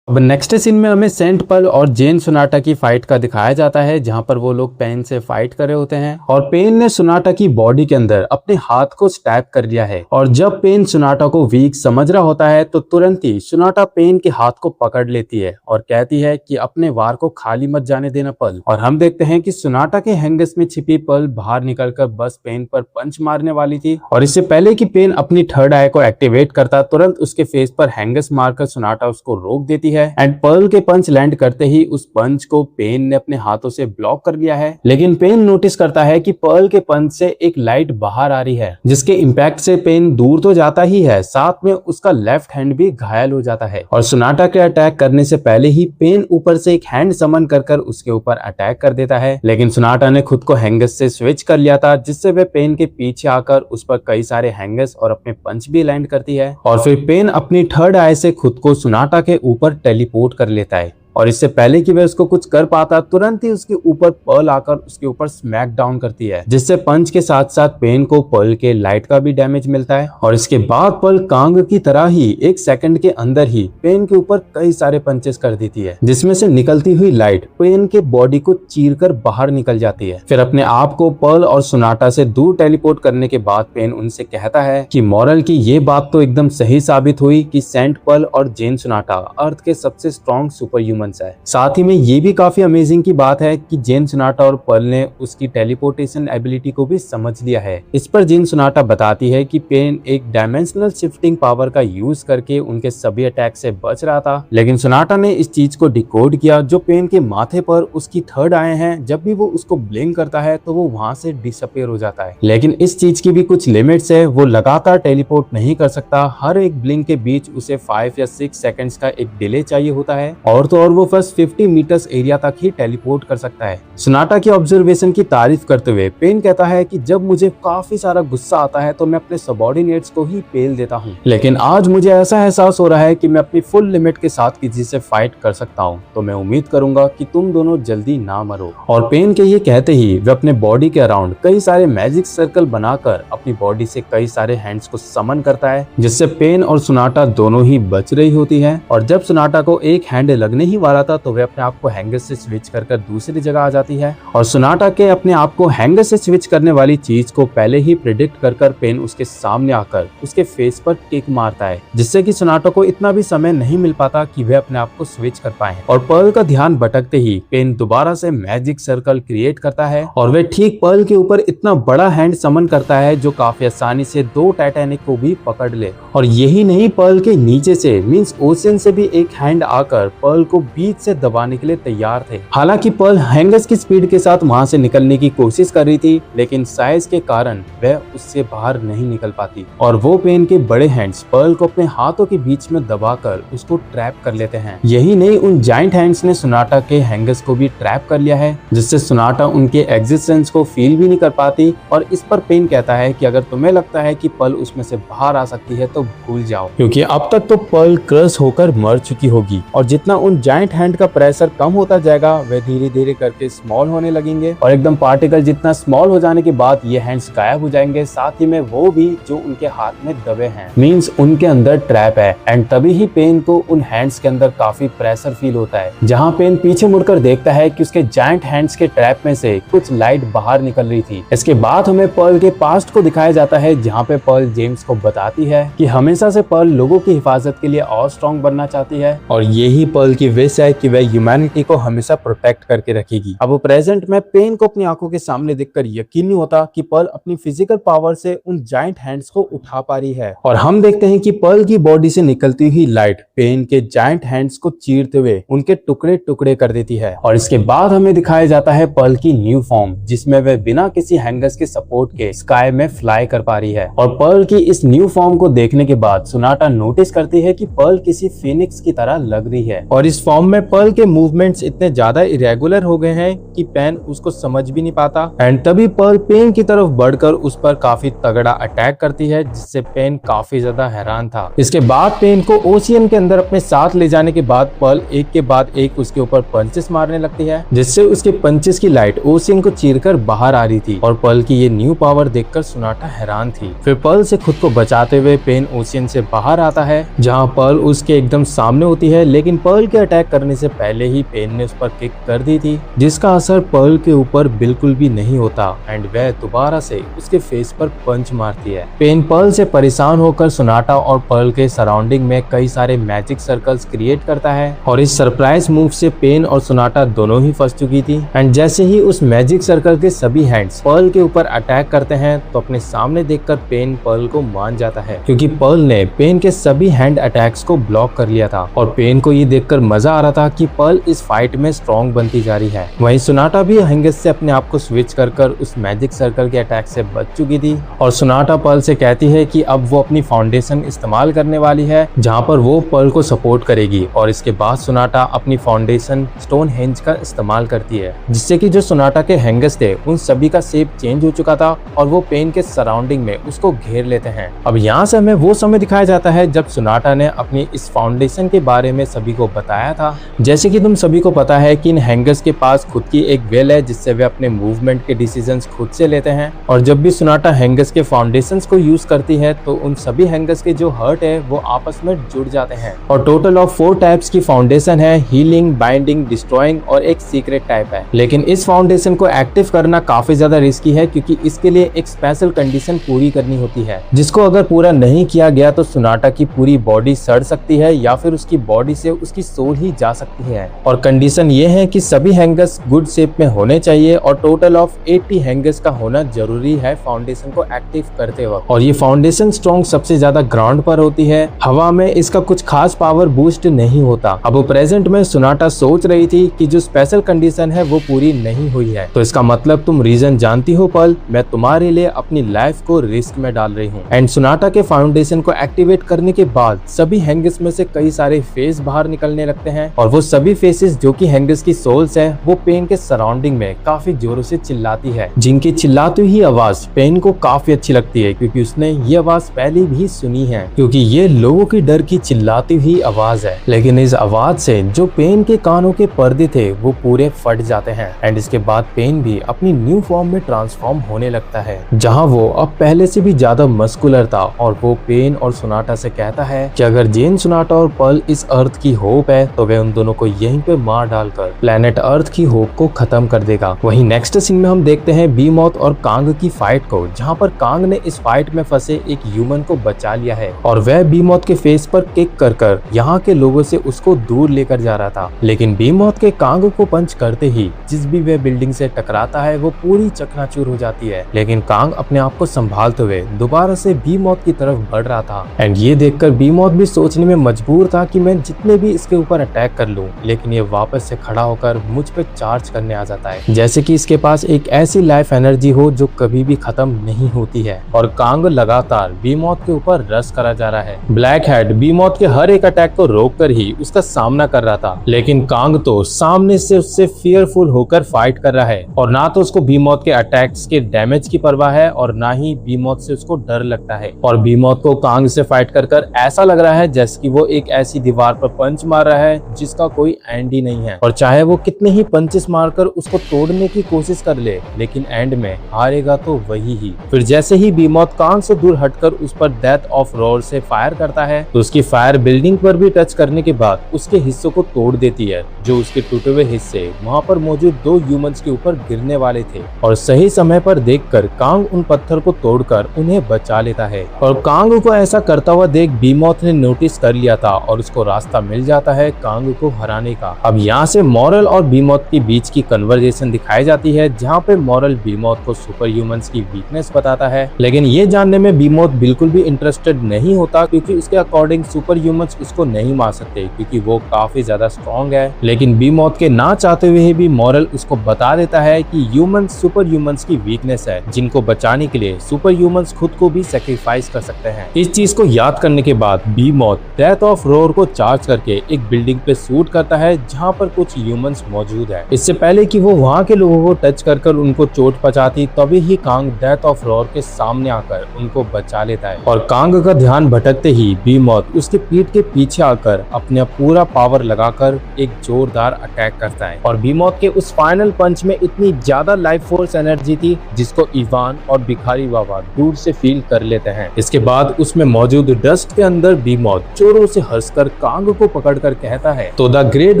अब नेक्स्ट सीन में हमें सेंट पर्ल और जेन सोनाटा की फाइट का दिखाया जाता है, जहां पर वो लोग पेन से फाइट कर रहे होते हैं और पेन ने सोनाटा की बॉडी के अंदर अपने हाथ को स्टैब कर दिया है। और जब पेन सोनाटा को वीक समझ रहा होता है तो तुरंत ही सोनाटा पेन के हाथ को पकड़ लेती है और कहती है कि अपने वार को खाली मत जाने देना पर्ल। और हम देखते हैं कि सोनाटा के हैंगर्स में छिपी पर्ल बाहर निकलकर बस पेन पर पंच मारने वाली थी, और इससे पहले कि पेन अपनी थर्ड आई को एक्टिवेट करता तुरंत उसके फेस पर हैंगर्स मारकर सोनाटा उसको रोक देती है। है एंड पर्ल के पंच लैंड करते ही उस पंच को पेन ने अपने हाथों से ब्लॉक कर लिया है। लेकिन पेन नोटिस करता है कि पर्ल के पंच से एक लाइट बाहर आ रही है, जिसके इम्पैक्ट से पेन दूर तो जाता ही है, साथ में उसका लेफ्ट हैंड भी घायल हो जाता है। और सोनाटा के अटैक करने से पहले ही पेन ऊपर से एक हैंड समन कर उसके ऊपर अटैक कर देता है। लेकिन सोनाटा ने खुद को हैंगस से स्विच कर लिया था, जिससे वे पेन के पीछे आकर उस पर कई सारे हैंगस और अपने पंच भी लैंड करती है। और फिर पेन अपनी थर्ड आई से खुद को सोनाटा के ऊपर टेलीपोर्ट कर लेता है और इससे पहले कि वह उसको कुछ कर पाता, तुरंत ही उसके ऊपर पर्ल आकर उसके ऊपर स्मैक डाउन करती है, जिससे पंच के साथ साथ पेन को पर्ल के लाइट का भी डैमेज मिलता है। और इसके बाद पर्ल कांग की तरह ही एक सेकंड के अंदर ही पेन के ऊपर कई सारे पंचेस कर देती है, जिसमें से निकलती हुई लाइट पेन के बॉडी को चीरकर बाहर निकल जाती है। फिर अपने आप को पर्ल और सोनाटा से दूर टेलीपोर्ट करने के बाद पेन उनसे कहता है कि मॉरल की ये बात तो एकदम सही साबित हुई कि सेंट पर्ल और जेन सोनाटा अर्थ के सबसे स्ट्रॉन्ग सुपर ह्यूमन है। साथ ही में ये भी काफी अमेजिंग की बात है कि जेन सोनाटा और पर्ल ने उसकी टेलीपोर्टेशन एबिलिटी को भी समझ लिया है। इस पर जेन सोनाटा बताती है कि पेन एक डायमेंशनल शिफ्टिंग पावर का यूज करके उनके सभी अटैक से बच रहा था, लेकिन सोनाटा ने इस चीज को डिकोड किया जो पेन के माथे पर उसकी थर्ड आए हैं, जब भी वो उसको ब्लिंक करता है तो वो वहां से डिसअपियर हो जाता है। लेकिन इस चीज की भी कुछ लिमिट्स है, वो लगातार टेलीपोर्ट नहीं कर सकता, हर एक ब्लिंक के बीच उसे 5 या 6 सेकंड्स का एक डिले चाहिए होता है, और तो और वो फर्स्ट 50 मीटर्स एरिया तक ही टेलीपोर्ट कर सकता है। सोनाटा की ऑब्जर्वेशन की तारीफ करते हुए पेन कहता है कि जब मुझे काफी सारा गुस्सा आता है तो मैं अपने सबऑर्डिनेट्स को ही पेल देता हूँ, लेकिन आज मुझे ऐसा एहसास हो रहा है कि मैं अपनी फुल लिमिट के साथ किसी से फाइट कर सकता हूँ, तो मैं उम्मीद करूंगा कि तुम दोनों जल्दी ना मरो। और पेन के ये कहते ही वे अपने बॉडी के अराउंड कई सारे मैजिक सर्कल बनाकर अपनी बॉडी से कई सारे हैंड्स को समन करता है, जिससे पेन और सोनाटा दोनों ही बच रही होती है। और जब सोनाटा को एक हैंड लगने ही वाला था तो वे अपने आप को हैंगर से स्विच कर दूसरी जगह आ जाती है। और सोनाटा के अपने आप को हैंगर से स्विच करने वाली चीज को पहले ही प्रिडिक्ट कर पेन उसके सामने आकर उसके फेस पर किक मारता है, जिससे कि सोनाटा को इतना भी समय नहीं मिल पाता कि वे अपने आप को स्विच कर पाए। और पर्ल का ध्यान भटकते ही पेन दोबारा से मैजिक सर्कल क्रिएट करता है और वे ठीक पर्ल के ऊपर इतना बड़ा हैंड समन करता है जो काफी आसानी से 2 टाइटैनिक को भी पकड़ ले। और यही नहीं, पर्ल के नीचे से मींस ओशियन से भी एक हैंड आकर पर्ल को बीच से दबाने के लिए तैयार थे। हालांकि पर्ल हैंगर्स की स्पीड के साथ वहां से निकलने की कोशिश कर रही थी, लेकिन साइज के कारण वह उससे बाहर नहीं निकल पाती और वो पेन के बड़े हैंड्स पर्ल को अपने हाथों के बीच में दबाकर उसको ट्रैप कर लेते हैं। यही नहीं, उन जाइंट हैंड्स ने सोनाटा के हैंगर्स को भी ट्रैप कर लिया है, जिससे सोनाटा उनके एग्जिस्टेंस को फील भी नहीं कर पाती। और इस पर पेन कहता है कि अगर तुम्हें लगता है कि पर्ल उसमें से बाहर आ सकती है तो भूल जाओ, क्योंकि अब तक तो पर्ल क्रश होकर मर चुकी होगी और जितना उन जाइंट हैंड का प्रेशर कम होता जाएगा वे धीरे धीरे करके स्मॉल होने लगेंगे और एकदम पार्टिकल जितना स्मॉल हो जाने के बाद ये हैंड्स गायब हो जाएंगे, साथ ही में वो भी जो उनके हाथ में दबे हैं, मींस उनके अंदर ट्रैप है। एंड तभी ही पेन को उन हैंड्स के अंदर काफी प्रेशर फील होता है, जहाँ पेन पीछे मुड़कर देखता है कि उसके जाइंट हैंड्स के ट्रैप में से कुछ लाइट बाहर निकल रही थी। इसके बाद हमें पर्ल के पास्ट को दिखाया जाता है, जहाँ पे पर्ल जेम्स को बताती है कि हमेशा से पर्ल लोगों की हिफाजत के लिए और स्ट्रॉन्ग बनना चाहती है और यही पर्ल की विश है कि वह ह्यूमैनिटी को हमेशा प्रोटेक्ट करके रखेगी। अब वो प्रेजेंट में पेन को अपनी आंखों के सामने देखकर यकीन नहीं होता कि पर्ल अपनी फिजिकल पावर से उन जाइंट हैंड्स को उठा पा रही है और हम देखते हैं कि पर्ल की बॉडी से निकलती हुई लाइट पेन के जाइंट हैंड्स को चीरते हुए उनके टुकड़े टुकड़े कर देती है। और इसके बाद हमें दिखाया जाता है पर्ल की न्यू फॉर्म, जिसमें वह बिना किसी हैंगर्स के सपोर्ट के स्काई में फ्लाई कर पा रही है। और पर्ल की इस न्यू फॉर्म को देखने के बाद सोनाटा नोटिस करती है कि पर्ल किसी फीनिक्स की तरह लग रही है और इस फॉर्म में पर्ल के मूवमेंट्स इतने ज्यादा इरेगुलर हो गए हैं कि पेन उसको समझ भी नहीं पाता। एंड तभी पर्ल पेन की तरफ बढ़कर उस पर काफी तगड़ा अटैक करती है, जिससे पेन काफी ज्यादा हैरान था। इसके बाद पेन को ओशियन के अंदर अपने साथ ले जाने के बाद पर्ल एक के बाद एक उसके ऊपर पंचेस मारने लगती है, जिससे उसके पंचेस की लाइट ओशियन को चीरकर बाहर आ रही थी और पर्ल की ये न्यू पावर देखकर सोनाटा हैरान थी। फिर पर्ल से खुद को बचाते हुए पेन ओशियन से बाहर आता है, जहाँ पर्ल उसके एकदम सामने होती है, लेकिन पर्ल के अटैक अटैक करने से पहले ही पेन ने उस पर किक कर दी थी, जिसका असर पर्ल के ऊपर बिल्कुल भी नहीं होता एंड वह दोबारा से उसके फेस पर पंच मारती है। पेन पर्ल से परेशान होकर सोनाटा और पर्ल के सराउंडिंग में कई सारे मैजिक सर्कल्स क्रिएट करता है और इस सरप्राइज मूव से पेन और सोनाटा दोनों ही फंस चुकी थी। एंड जैसे ही उस मैजिक सर्कल के सभी हैंड्स पर्ल के ऊपर अटैक करते हैं तो अपने सामने देखकर पेन पर्ल को मान जाता है, क्योंकि पर्ल ने पेन के सभी हैंड अटैक्स को ब्लॉक कर लिया था और पेन को ये देखकर मजा आ रहा था कि पर्ल इस फाइट में स्ट्रॉन्ग बनती जा रही है। वहीं सोनाटा भी हैंगस से अपने आप को स्विच कर उस मैजिक सर्कल के अटैक से बच चुकी थी और सोनाटा पर्ल से कहती है कि अब वो अपनी फाउंडेशन इस्तेमाल करने वाली है, जहां पर वो पर्ल को सपोर्ट करेगी। और इसके बाद सोनाटा अपनी फाउंडेशन स्टोन हेंज का इस्तेमाल करती है, जिससे कि जो सोनाटा के हैंगर्स थे उन सभी का शेप चेंज हो चुका था और वो पेन के सराउंडिंग में उसको घेर लेते हैं। अब यहाँ से हमें वो समय दिखाया जाता है जब सोनाटा ने अपनी इस फाउंडेशन के बारे में सभी को बताया था। जैसे कि तुम सभी को पता है कि इन हैंगर्स के पास खुद की एक वेल है, जिससे वे अपने मूवमेंट के डिसीजंस खुद से लेते हैं और जब भी सोनाटा हैंगर्स के फाउंडेशंस को यूज करती है तो उन सभी हैंगर्स के जो हर्ट है वो आपस में जुड़ जाते हैं। और टोटल ऑफ 4 टाइप्स की फाउंडेशन है, हीलिंग, बाइंडिंग, डिस्ट्रॉइंग और एक सीक्रेट टाइप है। लेकिन इस फाउंडेशन को एक्टिव करना काफी ज्यादा रिस्की है, क्योंकि इसके लिए एक स्पेशल कंडीशन पूरी करनी होती है, जिसको अगर पूरा नहीं किया गया तो सोनाटा की पूरी बॉडी सड़ सकती है या फिर उसकी बॉडी से उसकी सोल ही जा सकती है। और कंडीशन ये है कि सभी हैंगर्स गुड शेप में होने चाहिए और टोटल ऑफ 80 हैंगर्स का होना जरूरी है फाउंडेशन को एक्टिव करते वक्त। और ये फाउंडेशन स्ट्रॉन्ग सबसे ज्यादा ग्राउंड पर होती है, हवा में इसका कुछ खास पावर बूस्ट नहीं होता। अब प्रेजेंट में सोनाटा सोच रही थी कि जो स्पेशल कंडीशन है वो पूरी नहीं हुई है, तो इसका मतलब तुम रीजन जानती हो पर्ल, मैं तुम्हारे लिए अपनी लाइफ को रिस्क में डाल रही हूँ। एंड सोनाटा के फाउंडेशन को एक्टिवेट करने के बाद सभी हैंगर्स में से कई सारे फेस बाहर निकलने लगते हैं और वो सभी फेसेस जो कि हैंगर्स की सोल्स है वो पेन के सराउंडिंग में काफी जोरों से चिल्लाती है, जिनकी चिल्लाती हुई आवाज पेन को काफी अच्छी लगती है, क्योंकि उसने ये आवाज पहले भी सुनी है, क्योंकि ये लोगों की डर की चिल्लाती हुई आवाज है। लेकिन इस आवाज से जो पेन के कानों के पर्दे थे वो पूरे फट जाते हैं एंड इसके बाद पेन भी अपनी न्यू फॉर्म में ट्रांसफॉर्म होने लगता है, जहां वो अब पहले से भी ज्यादा मस्कुलर था। और वो पेन और सोनाटा से कहता है कि अगर जेन, सोनाटा और पर्ल इस अर्थ की होप है तो वे उन दोनों को यहीं पे मार डालकर प्लेनेट अर्थ की होप को खत्म कर देगा। वहीं नेक्स्ट सीन में हम देखते हैं बीमॉथ और कांग की फाइट को, जहां पर कांग ने इस फाइट में फंसे एक ह्यूमन को बचा लिया है और वह बीमॉथ के फेस पर किक कर यहाँ के लोगों से उसको दूर लेकर जा रहा था। लेकिन बीमॉथ के कांग को पंच करते ही जिस भी वह बिल्डिंग से टकराता है वो पूरी चकनाचूर हो जाती है। लेकिन कांग अपने आप को संभालते हुए दोबारा से बीमॉथ की तरफ बढ़ रहा था एंड ये देखकर बीमॉथ भी सोचने में मजबूर था कि मैं जितने भी इसके ऊपर अटैक कर लूं, लेकिन ये वापस से खड़ा होकर मुझ पे चार्ज करने आ जाता है, जैसे कि इसके पास एक ऐसी लाइफ एनर्जी हो जो कभी भी खत्म नहीं होती है। और कांग लगातार बीमॉथ के ऊपर रश करा जा रहा है। ब्लैक हेड बीमॉथ के हर एक अटैक को रोककर ही उसका सामना कर रहा था, लेकिन कांग तो सामने से उससे फियरफुल होकर फाइट कर रहा है और ना तो उसको बीमॉथ के अटैक्स के डैमेज की परवाह है और ना ही बीमॉथ से उसको डर लगता है। और बीमॉथ को कांग से फाइट कर ऐसा लग रहा है जैसे कि वो एक ऐसी दीवार पर पंच मार रहा है जिसका कोई एंड ही नहीं है, और चाहे वो कितने ही पंचेस मारकर उसको तोड़ने की कोशिश कर ले, लेकिन एंड में हारेगा तो वही ही। फिर जैसे ही बीमॉथ कांग से दूर हटकर उस पर डेथ ऑफ रोर से फायर करता है तो उसकी फायर बिल्डिंग पर भी टच करने के बाद उसके हिस्सों को तोड़ देती है, जो उसके टूटे हुए हिस्से वहाँ पर मौजूद 2 ह्यूमंस के ऊपर गिरने वाले थे। और सही समय पर देखकर कांग उन पत्थर को तोड़कर उन्हें बचा लेता है। और कांग को ऐसा करता हुआ देख बीमॉथ ने नोटिस कर लिया था और उसको रास्ता मिल जाता है कांग को हराने का। अब यहाँ से मॉरल और बीमॉथ के बीच की कन्वर्सेशन दिखाई जाती है, जहाँ पे मॉरल बीमॉथ को सुपर ह्यूमंस की वीकनेस बताता है, लेकिन ये जानने में बीमॉथ बिल्कुल भी इंटरेस्टेड नहीं होता, क्योंकि उसके अकॉर्डिंग सुपर ह्यूमंस उसको नहीं मार सकते क्योंकि वो काफी ज्यादा स्ट्रॉन्ग है। लेकिन बीमॉथ के ना चाहते हुए भी मॉरल उसको बता देता है कि ह्यूमंस सुपर ह्यूमंस की वीकनेस है, जिनको बचाने के लिए सुपर ह्यूमंस खुद को भी सेक्रीफाइस कर सकते हैं। इस चीज को याद करने के बाद बीमॉथ डेथ ऑफ रोर को चार्ज करके एक बिल्डिंग पे शूट करता है जहाँ पर कुछ ह्यूमंस मौजूद है। इससे पहले कि वो वहाँ के लोगों को टच कर उनको चोट पहुंचाती, तभी ही कांग डेथ ऑफ रोर के सामने आकर उनको बचा लेता है। और कांग का ध्यान भटकते ही बीमॉथ उसके पीठ के पीछे आकर अपना पूरा पावर लगाकर एक जोरदार अटैक करता है। और बीमॉथ के उस फाइनल पंच में इतनी ज्यादा लाइफ फोर्स एनर्जी थी जिसको इवान और भिखारी बाबा दूर से फील कर लेते हैं। इसके बाद उसमें मौजूद डस्ट के अंदर बीमॉथ जोरों से हंसकर कांग को पकड़कर कहता है। तो द ग्रेट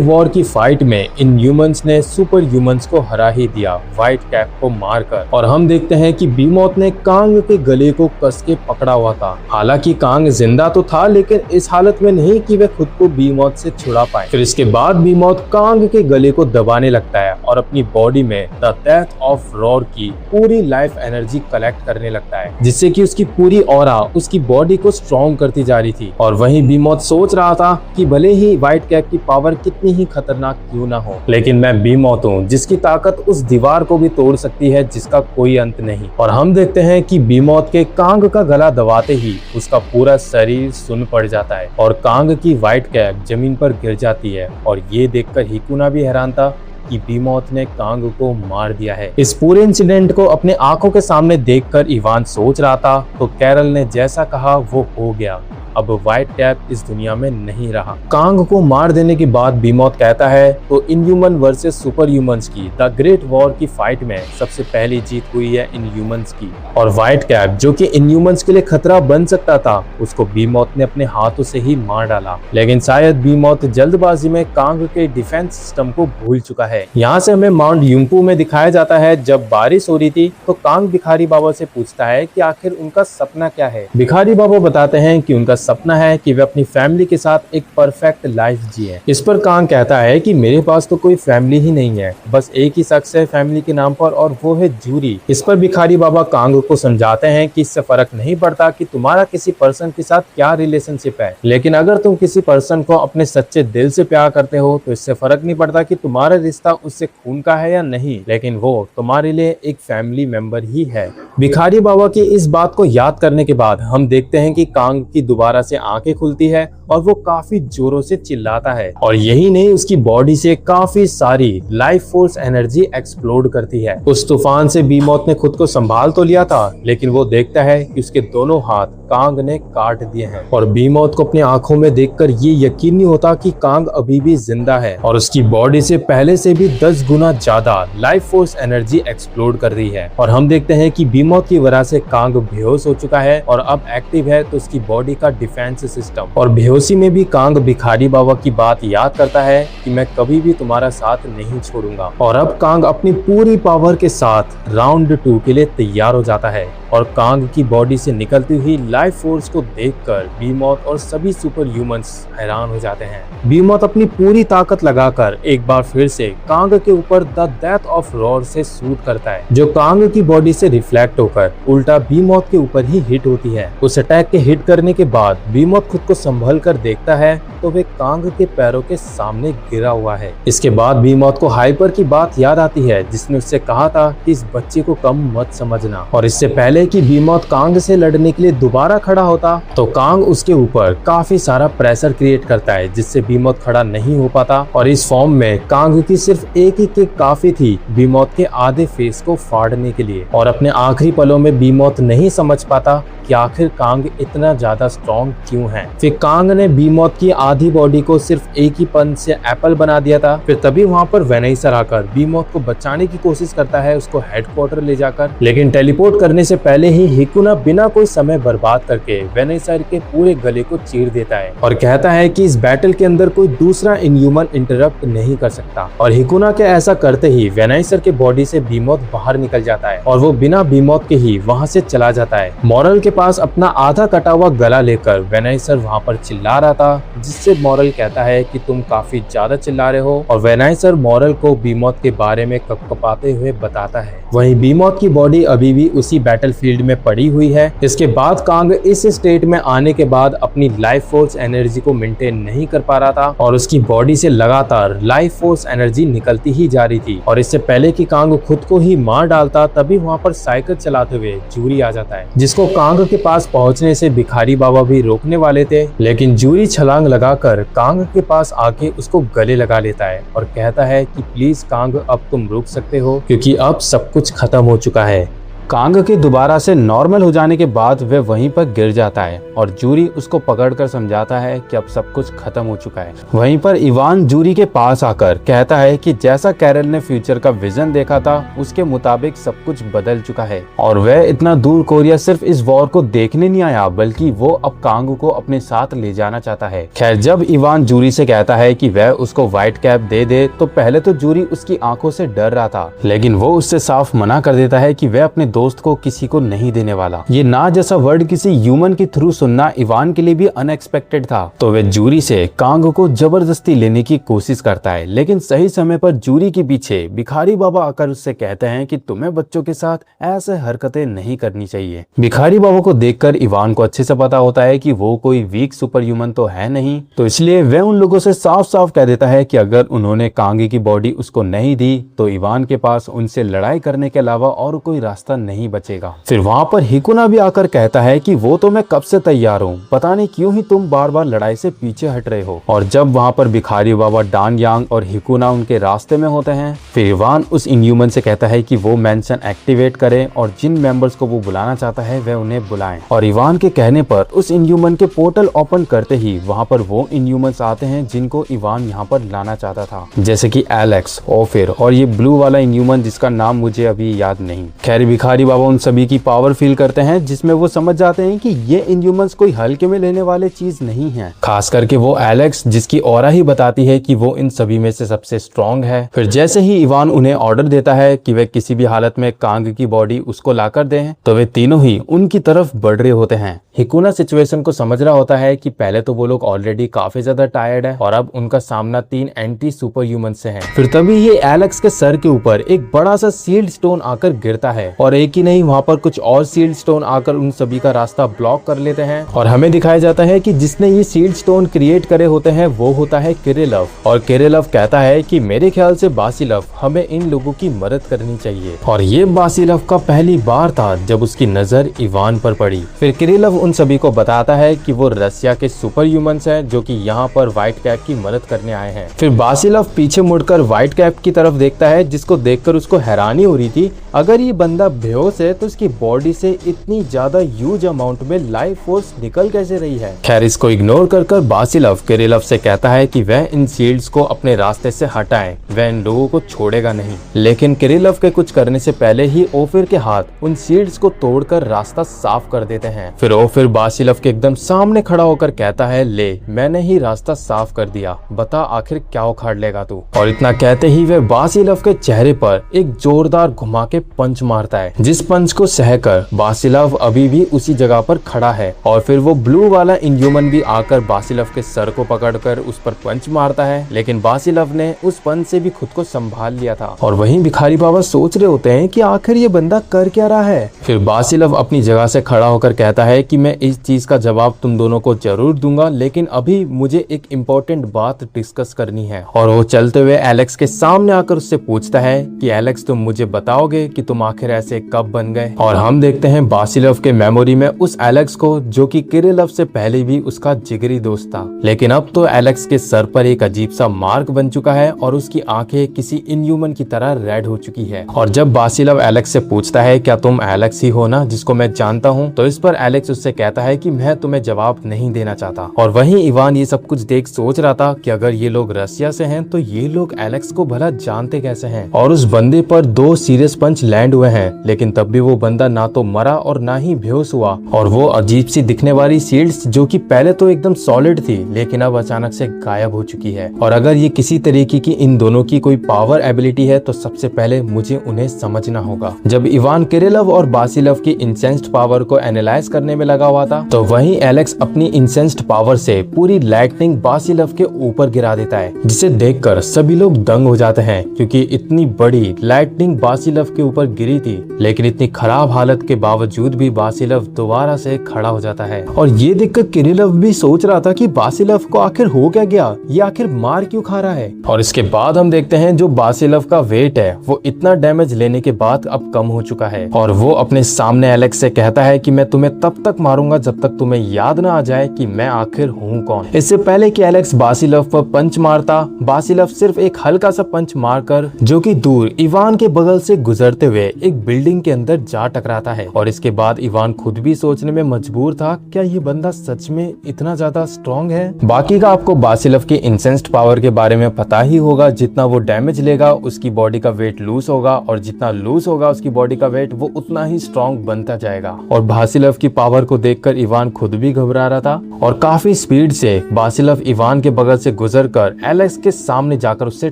वॉर की फाइट में इन ह्यूमंस ने सुपर ह्यूमंस को हरा ही दिया व्हाइट कैप को मारकर। और हम देखते हैं कि बीमॉथ ने कांग के गले को कस के पकड़ा हुआ था। हालांकि कांग जिंदा तो था, लेकिन इस हालत में नहीं कि वह खुद को बीमॉथ से छुड़ा पाए। फिर इसके बाद बीमॉथ कांग के गले को दबाने लगता है और अपनी बॉडी में द डेथ ऑफ रॉर की पूरी लाइफ एनर्जी कलेक्ट करने लगता है, जिससे कि उसकी पूरी ऑरा उसकी बॉडी को स्ट्रॉन्ग करती जा रही थी। और वहीं बीमॉथ सोच रहा था कि भले ही व्हाइट कैप की पावर कितनी ही खतरनाक क्यों ना हो, लेकिन मैं बीमॉथ हूँ जिसकी ताकत उस दीवार को भी तोड़ सकती है जिसका कोई अंत नहीं। और हम देखते हैं कि बीमॉथ के कांग का गला दबाते ही उसका पूरा शरीर सुन्न पड़ जाता है और कांग की व्हाइट कैप जमीन पर गिर जाती है। और ये देखकर हिकुना भी हैरान था कि बीमॉथ ने कांग को मार दिया है। इस पूरे इंसिडेंट को अपने आंखों के सामने देखकर इवान सोच रहा था तो कैरल ने जैसा कहा वो हो गया। अब व्हाइट कैप इस दुनिया में नहीं रहा। कांग को मार देने के बाद बीमॉथ कहता है तो इनह्यूमन वर्सेस सुपर ह्यूमंस की द ग्रेट वॉर की फाइट में सबसे पहली जीत हुई है इनह्यूमंस की। और व्हाइट कैप जो कि इनह्यूमंस के लिए खतरा बन सकता था, उसको बीमॉथ ने अपने हाथों से ही मार डाला। लेकिन शायद बीमॉथ जल्दबाजी में कांग के डिफेंस सिस्टम को भूल चुका है। यहाँ से हमें माउंट युम्पू में दिखाया जाता है जब बारिश हो रही थी तो कांग भिखारी बाबा से पूछता है कि आखिर उनका सपना क्या है। भिखारी बाबा बताते हैं कि उनका सपना है कि वे अपनी फैमिली के साथ एक परफेक्ट लाइफ जिए। इस पर कांग कहता है कि मेरे पास तो कोई फैमिली ही नहीं है, बस एक ही शख्स है फैमिली के नाम पर और वो है जूरी। इस पर भिखारी बाबा कांग को समझाते हैं कि इससे फर्क नहीं पड़ता कि तुम्हारा किसी पर्सन के साथ क्या रिलेशनशिप है, लेकिन अगर तुम किसी पर्सन को अपने सच्चे दिल से प्यार करते हो तो इससे फर्क नहीं पड़ता कि तुम्हारा रिश्ता उससे खून का है या नहीं, लेकिन वो तुम्हारे लिए एक फैमिली मेंबर ही है। भिखारी बाबा की इस बात को याद करने के बाद हम देखते हैं कि कांग की दोबारा से आंखें खुलती है और वो काफी जोरों से चिल्लाता है। और यही नहीं, उसकी बॉडी से काफी सारी लाइफ फोर्स एनर्जी एक्सप्लोड करती है। उस तूफान से बीमॉथ ने खुद को संभाल तो लिया था, लेकिन वो देखता है कि उसके दोनों हाथ कांग ने काट दिए हैं। और बीमॉथ को अपनी आंखों में देखकर ये यकीन नहीं होता कि कांग अभी भी जिंदा है और उसकी बॉडी से पहले से भी 10 गुना ज्यादा लाइफ फोर्स एनर्जी एक्सप्लोड कर रही है। और हम देखते हैं कि बीमॉथ की वजह से कांग बेहोश हो चुका है और अब एक्टिव है तो उसकी बॉडी का डिफेंस सिस्टम। और बेहोशी में भी कांग भिखारी बाबा की बात याद करता है कि मैं कभी भी तुम्हारा साथ नहीं छोड़ूंगा। और अब कांग अपनी पूरी पावर के साथ राउंड 2 के लिए तैयार हो जाता है। और कांग की बॉडी से निकलती हुई लाइफ फोर्स को देखकर बीमॉथ और सभी सुपर ह्यूमंस हैरान हो जाते हैं। बीमॉथ अपनी पूरी ताकत लगाकर एक बार फिर से कांग के ऊपर द डेथ ऑफ रॉर से शूट करता है, जो कांग की बॉडी से रिफ्लेक्ट होकर उल्टा बीमॉथ के ऊपर ही हिट होती है। उस अटैक के हिट करने के बाद बीमॉथ खुद को संभल कर देखता है तो वे कांग के पैरों के सामने गिरा हुआ है। इसके बाद बीमॉथ को हाइपर की बात याद आती है जिसने उससे कहा था कि इस बच्चे को कम मत समझना। और इससे पहले कि बीमॉथ कांग से लड़ने के लिए दोबारा खड़ा होता तो कांग उसके ऊपर काफी सारा प्रेशर क्रिएट करता है जिससे बीमॉथ खड़ा नहीं हो पाता। और इस फॉर्म में कांग की सिर्फ एक ही किक काफी थी बीमॉथ के आधे फेस को फाड़ने के लिए। और अपने आखिरी पलों में बीमॉथ नहीं समझ पाता कि आखिर कांग इतना ज्यादा स्ट्रॉन्ग क्यों है। फिर कांग ने बीमॉथ की आधी बॉडी को सिर्फ एक ही पंच से एप्पल बना दिया था। फिर तभी वहाँ पर वेनाइसर आकर बीमॉथ को बचाने की कोशिश करता है, उसको हेडक्वार्टर ले जाकर। लेकिन टेलीपोर्ट करने से पहले ही हिकुना बिना कोई समय बर्बाद करके वेनाइसर के पूरे गले को चीर देता है और कहता है कि इस बैटल के अंदर कोई दूसरा इनह्यूमन इंटरप्ट नहीं कर सकता। और हिकुना के ऐसा करते ही वेनाइसर के बॉडी से बीमॉथ बाहर निकल जाता है और वो बिना बीमॉथ के ही वहाँ से चला जाता है। मॉरल के पास अपना आधा कटा हुआ गला लेकर वेनाइसर वहाँ पर चिल्ला रहा था, जिससे मॉरल कहता है कि तुम काफी ज्यादा चिल्ला रहे हो। और वेनाइसर मॉरल को बीमॉथ के बारे में कपकपाते हुए बताता है। वहीं बीमॉथ की बॉडी अभी भी उसी बैटलफील्ड में पड़ी हुई है। इसके बाद कांग इस स्टेट में आने के बाद अपनी लाइफ फोर्स एनर्जी को मेंटेन नहीं कर पा रहा था और उसकी बॉडी से लगातार लाइफ फोर्स एनर्जी निकलती ही जा रही थी। और इससे पहले कि कांग खुद को ही मार डालता तभी वहाँ पर साइकिल चलाते हुए जूरी आ जाता है, जिसको कांग के पास पहुंचने से भिखारी बाबा भी रोकने वाले थे। लेकिन जूरी छलांग लगाकर कांग के पास आके उसको गले लगा लेता है और कहता है कि प्लीज कांग अब तुम रुक सकते हो क्योंकि अब सब कुछ खत्म हो चुका है। कांग के दोबारा से नॉर्मल हो जाने के बाद वह वहीं पर गिर जाता है और जूरी उसको पकड़कर समझाता है कि अब सब कुछ खत्म हो चुका है। वहीं पर इवान जूरी के पास आकर कहता है कि जैसा कैरल ने फ्यूचर का विजन देखा था उसके मुताबिक सब कुछ बदल चुका है और वह इतना दूर कोरिया सिर्फ इस वॉर को देखने नहीं आया बल्कि वो अब कांग को अपने साथ ले जाना चाहता है। खैर जब इवान जूरी से कहता है कि वह उसको व्हाइट कैप दे दे तो पहले तो जूरी उसकी आंखों से डर रहा था, लेकिन वो उससे साफ मना कर देता है कि वह अपने दोस्त को किसी को नहीं देने वाला। ये ना जैसा वर्ड किसी ह्यूमन के थ्रू सुनना इवान के लिए भी अनएक्सपेक्टेड था, तो वह जूरी से कांग को जबरदस्ती लेने की कोशिश करता है। लेकिन सही समय पर जूरी के पीछे भिखारी बाबा आकर उससे कहते हैं कि तुम्हें बच्चों के साथ ऐसे हरकतें नहीं करनी चाहिए। भिखारी बाबा को देखकर इवान को अच्छे से पता होता है कि वो कोई वीक सुपर ह्यूमन तो है नहीं, तो इसलिए वह उन लोगों से साफ साफ कह देता है कि अगर उन्होंने कांगी की बॉडी उसको नहीं दी तो इवान के पास उनसे लड़ाई करने के अलावा और कोई रास्ता नहीं बचेगा। फिर वहाँ पर हिकुना भी आकर कहता है कि वो तो मैं कब से तैयार हूँ, पता नहीं क्यों ही तुम बार बार लड़ाई से पीछे हट रहे हो। और जब वहाँ पर भिखारी बाबा डान यांग और हिकुना उनके रास्ते में होते हैं फिर इवान उस इनह्यूमन से कहता है कि वो मेंशन एक्टिवेट करे और जिन मेंबर्स को वो बुलाना चाहता है वह उन्हें बुलाएं। और इवान के कहने पर उस इनह्यूमन के पोर्टल ओपन करते ही वहाँ पर वो इनह्यूमन्स आते हैं जिनको इवान यहाँ पर लाना चाहता था, जैसे कि एलेक्स, ओफिर और ये ब्लू वाला इनह्यूमन जिसका नाम मुझे अभी याद नहीं। खैर भिखारी बाबा उन सभी की पावर फील करते हैं जिसमें वो समझ जाते हैं कि ये इनह्यूमन्स कोई हल्के में लेने वाले चीज नहीं है, खास करके वो एलेक्स जिसकी ऑरा ही बताती है कि वो इन सभी में से सबसे स्ट्रॉन्ग है। फिर जैसे ही इवान उन्हें ऑर्डर देता है कि वे किसी भी हालत में कांग की बॉडी उसको लाकर दें तो वे तीनों ही उनकी तरफ बढ़ रहे होते हैं। हिकुना सिचुएशन को समझ रहा होता है कि पहले तो वो लोग ऑलरेडी काफी ज्यादा टायर्ड है और अब उनका सामना 3 एंटी सुपर ह्यूमन से है। फिर तभी ये एलेक्स के सर के ऊपर एक बड़ा सा सील्ड स्टोन आकर गिरता है और एक ही नहीं वहाँ पर कुछ और सील्ड स्टोन आकर उन सभी का रास्ता ब्लॉक कर लेते हैं और हमें दिखाया जाता है कि जिसने ये सील्ड स्टोन क्रिएट करे होते हैं वो होता है किरिलव। और किरिलव कहता है कि मेरे ख्याल से बासिलव हमें इन लोगों की मदद करनी चाहिए। और ये बासिलव का पहली बार था जब उसकी नजर इवान पर पड़ी। फिर किरिलव उन सभी को बताता है कि वो रसिया के सुपर ह्यूमंस हैं जो कि यहाँ पर व्हाइट कैप की मदद करने आए हैं। फिर बासिलव पीछे मुड़कर व्हाइट कैप की तरफ देखता है जिसको देखकर उसको हैरानी हो रही थी, अगर ये बंदा बेहोश है तो उसकी बॉडी से इतनी ज्यादा ह्यूज अमाउंट में लाइफ फोर्स निकल कैसे रही है। खैर इसको इग्नोर कर बासिलव किरिलव से कहता है कि वह इन शील्ड्स को अपने रास्ते से हटाए, वह इन लोगों को छोड़ेगा नहीं। लेकिन किरिलव के कुछ करने से पहले ही ओफिर के हाथ उन शील्ड्स को तोड़कर रास्ता साफ कर देते हैं। फिर ओफिर बासिलव के एकदम सामने खड़ा होकर कहता है, ले मैंने ही रास्ता साफ कर दिया, बता आखिर क्या उखाड़ लेगा तू। और इतना कहते ही वह बासिलव के चेहरे पर एक जोरदार घुमा के पंच मारता है, जिस पंच को सहकर बासिलव अभी भी उसी जगह पर खड़ा है। और फिर वो ब्लू वाला इनह्यूमन भी आकर बासिलव के सर को पकड़कर उस पर पंच मारता है, लेकिन बासिलव ने उस पंच से भी खुद को संभाल लिया था। और वहीं भिखारी बाबा सोच रहे होते हैं कि आखिर ये बंदा कर क्या रहा है। फिर बासिलव अपनी जगह से खड़ा होकर कहता है कि मैं इस चीज का जवाब तुम दोनों को जरूर दूंगा, लेकिन अभी मुझे एक इम्पोर्टेंट बात डिस्कस करनी है। और वो चलते हुए एलेक्स के सामने आकर उससे पूछता है कि एलेक्स तुम मुझे बताओगे कि तुम आखिर ऐसे कब बन गए। और हम देखते हैं बासिलव के मेमोरी में उस एलेक्स को जो कि किरिलव से पहले भी उसका जिगरी दोस्त था, लेकिन अब तो एलेक्स के सर पर एक अजीब सा मार्क बन चुका है और उसकी आंखें किसी इनह्यूमन की तरह रेड हो चुकी है। और जब बासिलव एलेक्स से पूछता है क्या तुम एलेक्स ही हो ना जिसको मैं जानता हूँ, तो इस पर एलेक्स उससे कहता है कि मैं तुम्हें जवाब नहीं देना चाहता। और वहीं इवान ये सब कुछ देख सोच रहा था कि अगर ये लोग रसिया से हैं तो ये लोग एलेक्स को भला जानते कैसे हैं। और उस बंदे पर 2 सीरियस पंच लैंड हुए हैं, लेकिन तब भी वो बंदा ना तो मरा और ना ही बेहोश हुआ। और वो अजीब सी दिखने वाली शील्ड्स जो कि पहले तो एकदम सॉलिड थी लेकिन अब अचानक से गायब हो चुकी है। और अगर ये किसी तरीके की इन दोनों की कोई पावर एबिलिटी है तो सबसे पहले मुझे उन्हें समझना होगा। जब इवान किरिलव और बासिलव की इंसेंस्ड पावर को एनालाइज करने में लगा हुआ था तो वहीं एलेक्स अपनी इंसेंस्ड पावर से पूरी लाइटनिंग बासिलव के ऊपर गिरा देता है, जिसे देखकर सभी लोग दंग हो जाते हैं क्योंकि इतनी बड़ी लाइटनिंग बासिलव के ऊपर गिरी थी। लेकिन इतनी खराब हालत के बावजूद भी बासिलव दोबारा से खड़ा हो जाता है। और ये देखकर किरिलव भी सोच रहा था कि बासिलव को आखिर हो क्या गया, ये आखिर मार क्यों खा रहा है। और इसके बाद हम देखते हैं जो बासिलव का वेट है वो इतना डैमेज लेने के बाद अब कम हो चुका है और वो अपने सामने एलेक्स से कहता है कि मैं तुम्हें तब तक मारूंगा जब तक तुम्हें याद ना आ जाए कि मैं आखिर हूँ कौन। इससे पहले कि एलेक्स बासिलव पर पंच मारता, बासिलव सिर्फ एक हल्का सा पंच मारकर जो कि दूर इवान के बगल से गुजरते हुए एक बिल्डिंग बिल्डिंग के अंदर जा टकराता है। और इसके बाद इवान खुद भी सोचने में मजबूर था, क्या ये बंदा सच में इतना ज्यादा स्ट्रॉन्ग है। बाकी का आपको बासिलव की इंसेंस्ड पावर के बारे में पता ही होगा। जितना वो डैमेज लेगा उसकी बॉडी का वेट लूज होगा, और जितना लूज होगा उसकी बॉडी का वेट वो उतना ही स्ट्रॉन्ग बनता जाएगा। और बासिलव की पावर को देखकर इवान खुद भी घबरा रहा था, और काफी स्पीड से बासिलव इवान के बगल से गुजरकर एलेक्स के सामने जाकर उससे